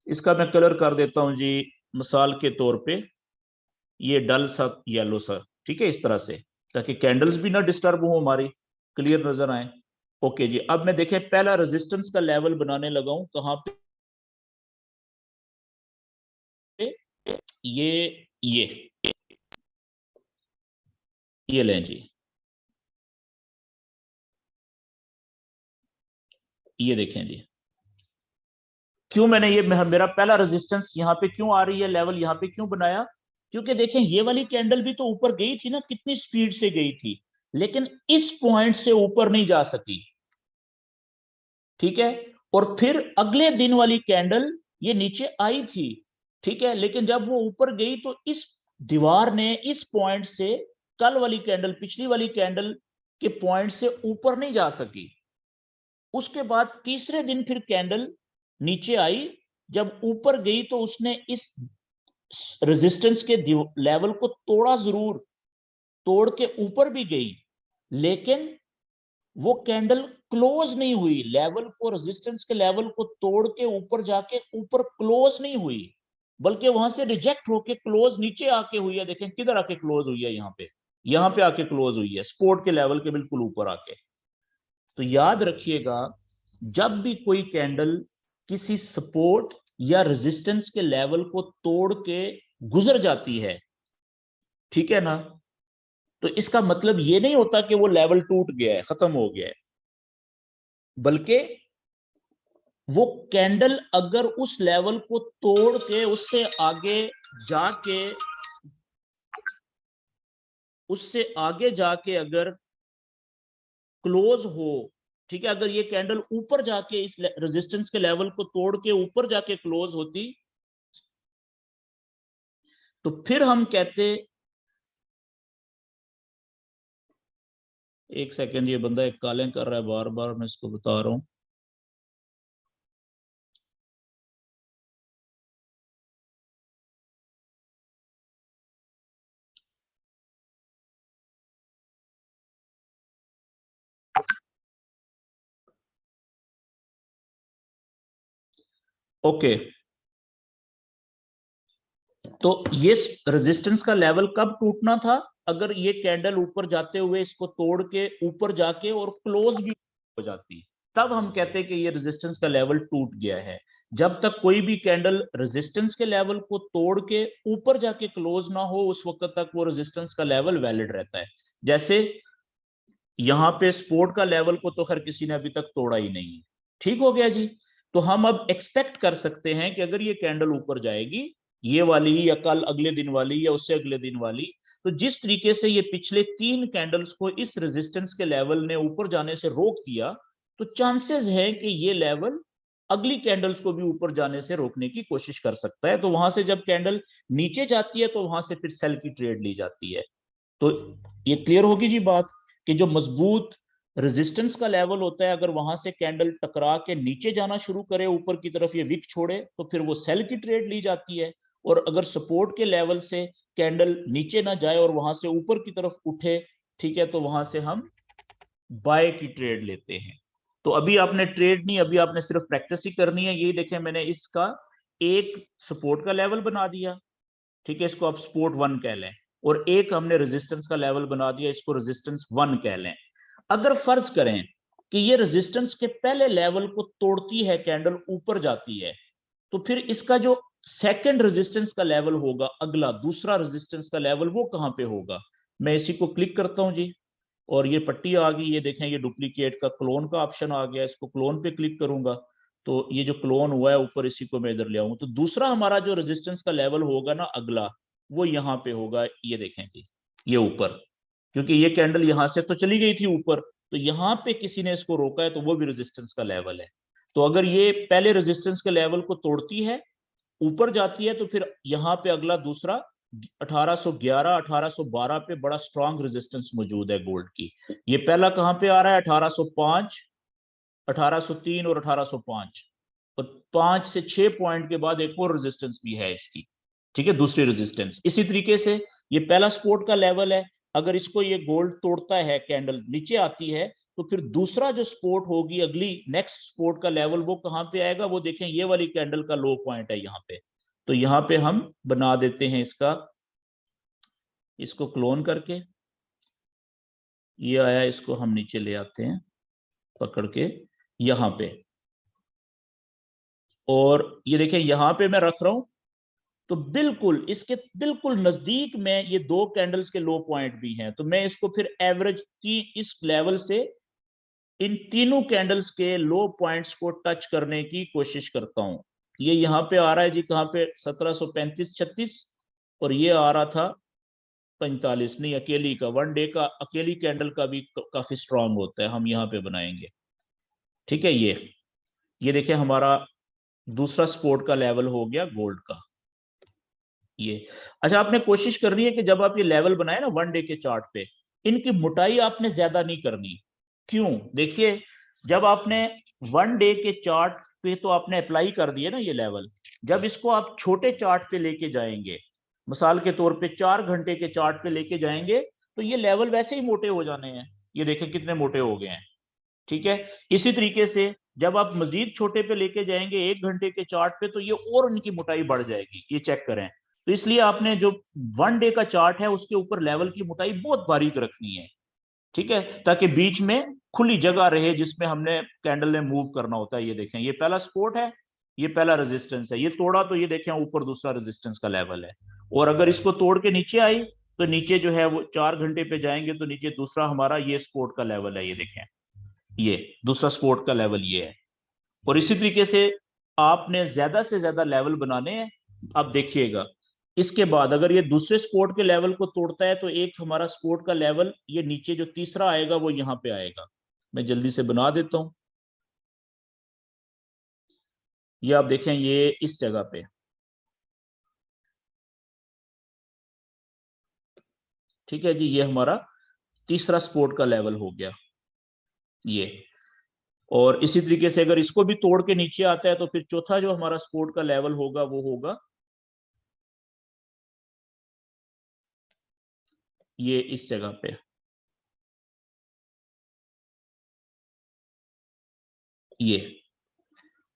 इसका मैं कलर कर देता हूं जी, मिसाल के तौर पे ये डल सा येलो सा, ठीक है, इस तरह से, ताकि कैंडल्स भी ना डिस्टर्ब हो हमारी, क्लियर नजर आए। ओके जी, अब मैं देखें पहला रेजिस्टेंस का लेवल बनाने लगा हूं, कहां पे, ये ये लें जी, ये देखें जी, क्यों मैंने ये मेरा पहला रेजिस्टेंस यहाँ पे क्यों आ रही है, लेवल यहाँ पे क्यों बनाया, क्योंकि देखें ये वाली कैंडल भी तो ऊपर गई थी ना, कितनी स्पीड से गई थी, लेकिन इस पॉइंट से ऊपर नहीं जा सकी, ठीक है। और फिर अगले दिन वाली कैंडल ये नीचे आई थी, ठीक है, लेकिन जब वो ऊपर गई तो इस दीवार ने इस पॉइंट से कल वाली कैंडल, पिछली वाली कैंडल के पॉइंट से ऊपर नहीं जा सकी। उसके बाद तीसरे दिन फिर कैंडल नीचे आई, जब ऊपर गई तो उसने इस रेजिस्टेंस के लेवल को तोड़ा जरूर, तोड़ के ऊपर भी गई, लेकिन वो कैंडल क्लोज नहीं हुई, लेवल को, रेजिस्टेंस के लेवल को तोड़ के ऊपर जाके ऊपर क्लोज नहीं हुई, बल्कि वहां से रिजेक्ट होके क्लोज नीचे आके हुई है। देखें किधर आके क्लोज हुई है, यहाँ पे आके क्लोज हुई है, सपोर्ट के लेवल के बिल्कुल ऊपर आके। तो याद रखिएगा, जब भी कोई कैंडल किसी सपोर्ट या रेजिस्टेंस के लेवल को तोड़ के गुजर जाती है, ठीक है ना, तो इसका मतलब ये नहीं होता कि वो लेवल टूट गया है, खत्म हो गया है, बल्कि वो कैंडल अगर उस लेवल को तोड़ के जाके उससे आगे जाके अगर क्लोज हो, ठीक है, अगर ये कैंडल ऊपर जाके इस रेजिस्टेंस के लेवल को तोड़ के ऊपर जाके क्लोज होती, तो फिर हम कहते, एक सेकंड, ये बंदा एक कॉलिंग कर रहा है बार बार, मैं इसको बता रहा हूं। ओके, तो ये रेजिस्टेंस का लेवल कब टूटना था, अगर ये कैंडल ऊपर जाते हुए इसको तोड़ के ऊपर जाके और क्लोज भी हो जाती, तब हम कहते हैं कि ये रेजिस्टेंस का लेवल टूट गया है। जब तक कोई भी कैंडल रेजिस्टेंस के लेवल को तोड़ के ऊपर जाके क्लोज ना हो, उस वक्त तक वो रेजिस्टेंस का लेवल वैलिड रहता है। जैसे यहाँ पे सपोर्ट का लेवल को तो हर किसी ने अभी तक तोड़ा ही नहीं है, ठीक हो गया जी। तो हम अब एक्सपेक्ट कर सकते हैं कि अगर ये कैंडल ऊपर जाएगी, ये वाली या कल अगले दिन वाली या उससे अगले दिन वाली, तो जिस तरीके से ये पिछले 3 कैंडल्स को इस रेजिस्टेंस के लेवल ने ऊपर जाने से रोक दिया, तो चांसेस है कि ये लेवल अगली कैंडल्स को भी ऊपर जाने से रोकने की कोशिश कर सकता है। तो वहां से जब कैंडल नीचे जाती है तो वहां से फिर सेल की ट्रेड ली जाती है। तो ये क्लियर होगी जी बात, कि जो मजबूत रेजिस्टेंस का लेवल होता है, अगर वहां से कैंडल टकरा के नीचे जाना शुरू करे, ऊपर की तरफ ये विक छोड़े, तो फिर वो सेल की ट्रेड ली जाती है। और अगर सपोर्ट के लेवल से कैंडल नीचे ना जाए और वहां से ऊपर की तरफ उठे, ठीक है, तो वहां से हम बाय की ट्रेड लेते हैं। तो अभी आपने ट्रेड नहीं, अभी आपने सिर्फ प्रैक्टिस ही करनी है। ये देखें, मैंने इसका एक सपोर्ट का लेवल बना दिया, ठीक है, इसको आप सपोर्ट 1 कह लें, और एक हमने रेजिस्टेंस का लेवल बना दिया, इसको रेजिस्टेंस 1 कह लें। अगर फर्ज करें कि ये रेजिस्टेंस के पहले लेवल को तोड़ती है कैंडल, ऊपर जाती है, तो फिर इसका जो सेकंड रेजिस्टेंस का लेवल होगा, अगला दूसरा रेजिस्टेंस का लेवल, वो कहां पे होगा। मैं इसी को क्लिक करता हूं जी, और ये पट्टी आ गई, ये देखें, ये डुप्लीकेट का क्लोन का ऑप्शन आ गया, इसको क्लोन पे क्लिक करूंगा तो ये जो क्लोन हुआ है ऊपर, इसी को मैं इधर ले आऊं, तो दूसरा हमारा जो रेजिस्टेंस का लेवल होगा ना अगला, वो यहाँ पे होगा, ये देखें जी, ये ऊपर, क्योंकि ये कैंडल यहां से तो चली गई थी ऊपर, तो यहाँ पे किसी ने इसको रोका है, तो वो भी रेजिस्टेंस का लेवल है। तो अगर ये पहले रेजिस्टेंस के लेवल को तोड़ती है, ऊपर जाती है, तो फिर यहाँ पे अगला दूसरा 1811 1812 पे बड़ा स्ट्रांग रेजिस्टेंस मौजूद है गोल्ड की। ये पहला कहां पे आ रहा है, 1805, 1803 और 1805, और 5 से 6 पॉइंट के बाद एक और रेजिस्टेंस भी है इसकी, ठीक है, दूसरी रेजिस्टेंस। इसी तरीके से ये पहला सपोर्ट का लेवल है, अगर इसको ये गोल्ड तोड़ता है, कैंडल नीचे आती है, तो फिर दूसरा जो सपोर्ट होगी, अगली नेक्स्ट सपोर्ट का लेवल वो कहाँ पे आएगा, वो देखें ये वाली कैंडल का लो पॉइंट है यहाँ पे। तो यहाँ पे हम बना देते हैं इसको क्लोन करके, ये आया, इसको हम नीचे ले आते हैं पकड़ के यहाँ पे, और ये देखें यहाँ पे मैं रख रहा हूं, तो बिल्कुल इसके बिल्कुल नजदीक में ये दो कैंडल्स के लो पॉइंट भी हैं। तो मैं इसको फिर एवरेज की इस लेवल से इन तीनों कैंडल्स के लो पॉइंट्स को टच करने की कोशिश करता हूं। ये यहाँ पे आ रहा है जी, कहाँ पे, 1735-36, और ये आ रहा था 45, नहीं अकेली का, वन डे का अकेली कैंडल का भी काफी स्ट्रांग होता है, हम यहाँ पे बनाएंगे। ठीक है, ये देखिए हमारा दूसरा सपोर्ट का लेवल हो गया गोल्ड का ये। अच्छा, आपने कोशिश करनी है कि जब आप ये लेवल बनाए ना वन डे के चार्ट पे, इनकी मोटाई आपने ज्यादा नहीं करनी। क्यों? देखिए, जब आपने वन डे के चार्ट पे तो आपने अप्लाई कर दिया ना ये लेवल, जब इसको आप छोटे चार्ट पे लेके जाएंगे, मिसाल के तौर पे 4 घंटे के चार्ट पे लेके जाएंगे, तो ये लेवल वैसे ही मोटे हो जाने हैं। ये देखें कितने मोटे हो गए हैं। ठीक है, इसी तरीके से जब आप मजीद छोटे पे लेके जाएंगे 1 घंटे के चार्ट पे, तो ये और उनकी मोटाई बढ़ जाएगी, ये चेक करें। तो इसलिए आपने जो वन डे का चार्ट है उसके ऊपर लेवल की मोटाई बहुत बारीक रखनी है। ठीक है, ताकि बीच में खुली जगह रहे जिसमें हमने कैंडल ने मूव करना होता है। ये देखें, ये पहला सपोर्ट है, ये पहला रेजिस्टेंस है, ये तोड़ा तो ये देखें ऊपर दूसरा रेजिस्टेंस का लेवल है। और अगर इसको तोड़ के नीचे आई, तो नीचे जो है वो 4 घंटे पे जाएंगे, तो नीचे दूसरा हमारा ये सपोर्ट का लेवल है, ये देखें, ये दूसरा सपोर्ट का लेवल ये है। और इसी तरीके से आपने ज्यादा से ज्यादा लेवल बनाने हैं। अब देखिएगा, इसके बाद अगर ये दूसरे सपोर्ट के लेवल को तोड़ता है, तो एक हमारा सपोर्ट का लेवल ये नीचे जो तीसरा आएगा वो यहां पे आएगा। मैं जल्दी से बना देता हूं, ये आप देखें, ये इस जगह पे। ठीक है जी, ये हमारा तीसरा सपोर्ट का लेवल हो गया ये। और इसी तरीके से अगर इसको भी तोड़ के नीचे आता है, तो फिर चौथा जो हमारा सपोर्ट का लेवल होगा वो होगा ये इस जगह पे। ये,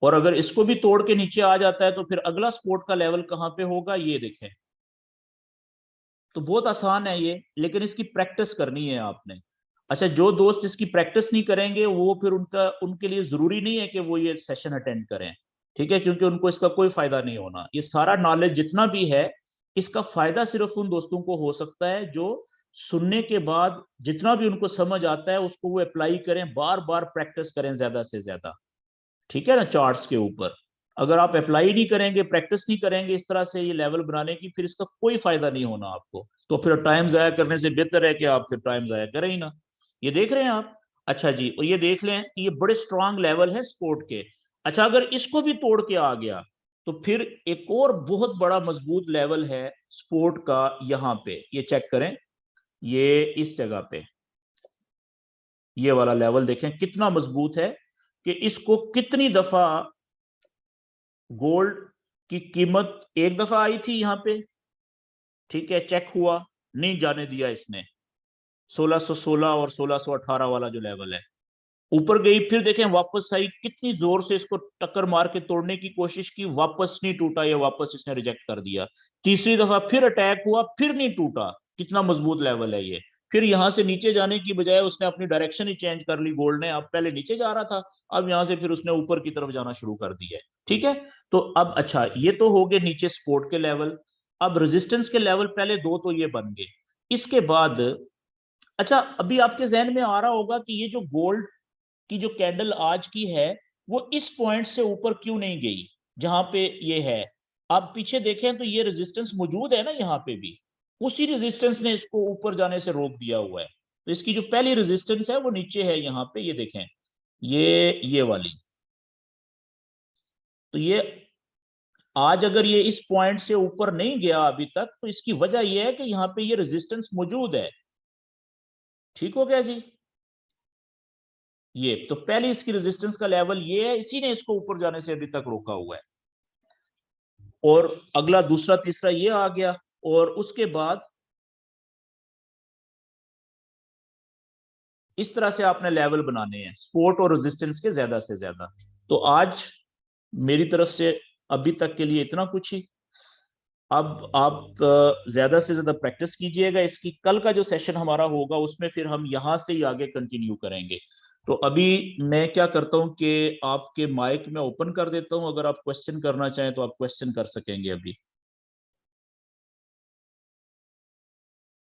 और अगर इसको भी तोड़ के नीचे आ जाता है, तो फिर अगला सपोर्ट का लेवल कहां पे होगा, ये देखें। तो बहुत आसान है ये, लेकिन इसकी प्रैक्टिस करनी है आपने। अच्छा, जो दोस्त इसकी प्रैक्टिस नहीं करेंगे, वो फिर उनके लिए जरूरी नहीं है कि वो ये सेशन अटेंड करें। ठीक है, क्योंकि उनको इसका कोई फायदा नहीं होना। ये सारा नॉलेज जितना भी है, इसका फायदा सिर्फ उन दोस्तों को हो सकता है जो सुनने के बाद जितना भी उनको समझ आता है उसको वो अप्लाई करें, बार बार प्रैक्टिस करें ज्यादा से ज्यादा। ठीक है ना, चार्ट्स के ऊपर अगर आप अप्लाई नहीं करेंगे, प्रैक्टिस नहीं करेंगे इस तरह से ये लेवल बनाने की, फिर इसका कोई फायदा नहीं होना आपको। तो फिर टाइम जाया करने से बेहतर है कि आप फिर टाइम जाया करें ही ना। ये देख रहे हैं आप? अच्छा जी, और ये देख लें कि ये बड़े स्ट्रांग लेवल है सपोर्ट के। अच्छा, अगर इसको भी तोड़ के आ गया, तो फिर एक और बहुत बड़ा मजबूत लेवल है सपोर्ट का, यहाँ पे ये चेक करें, ये इस जगह पे, ये वाला लेवल देखें कितना मजबूत है, कि इसको कितनी दफा गोल्ड की कीमत एक दफा आई थी यहाँ पे, ठीक है, चेक हुआ, नहीं जाने दिया इसने, 1616 और 1618 वाला जो लेवल है, ऊपर गई, फिर देखें वापस आई, कितनी जोर से इसको टक्कर मार के तोड़ने की कोशिश की, वापस नहीं टूटा, ये वापस इसने रिजेक्ट कर दिया। तीसरी दफा फिर अटैक हुआ, फिर नहीं टूटा। कितना मजबूत लेवल है ये। फिर यहां से नीचे जाने की बजाय उसने अपनी डायरेक्शन ही चेंज कर ली गोल्ड ने, अब पहले नीचे जा रहा था, अब यहां से फिर उसने ऊपर की तरफ जाना शुरू कर दिया है। ठीक है, तो अब अच्छा, ये तो हो गए नीचे सपोर्ट के लेवल। अब रेजिस्टेंस के लेवल पहले दो तो ये बन गए, इसके बाद अच्छा, अभी आपके जहन में आ रहा होगा कि ये जो गोल्ड की जो कैंडल आज की है, वो इस पॉइंट से ऊपर क्यों नहीं गई जहां पे ये है। आप पीछे देखें तो ये रेजिस्टेंस मौजूद है ना यहाँ पे भी, उसी रेजिस्टेंस ने इसको ऊपर जाने से रोक दिया हुआ है। तो इसकी जो पहली रेजिस्टेंस है वो नीचे है यहाँ पे, ये देखें, ये वाली। तो ये आज अगर ये इस पॉइंट से ऊपर नहीं गया अभी तक, तो इसकी वजह यह है कि यहाँ पे ये रेजिस्टेंस मौजूद है। ठीक हो गया जी? ये तो पहले इसकी रेजिस्टेंस का लेवल ये है, इसी ने इसको ऊपर जाने से अभी तक रोका हुआ है। और अगला दूसरा तीसरा ये आ गया, और उसके बाद इस तरह से आपने लेवल बनाने हैं सपोर्ट और रेजिस्टेंस के ज्यादा से ज्यादा। तो आज मेरी तरफ से अभी तक के लिए इतना कुछ ही। अब आप ज्यादा से ज्यादा प्रैक्टिस कीजिएगा इसकी। कल का जो सेशन हमारा होगा उसमें फिर हम यहां से ही आगे कंटिन्यू करेंगे। तो अभी मैं क्या करता हूं कि आपके माइक में ओपन कर देता हूं, अगर आप क्वेश्चन करना चाहें तो आप क्वेश्चन कर सकेंगे अभी।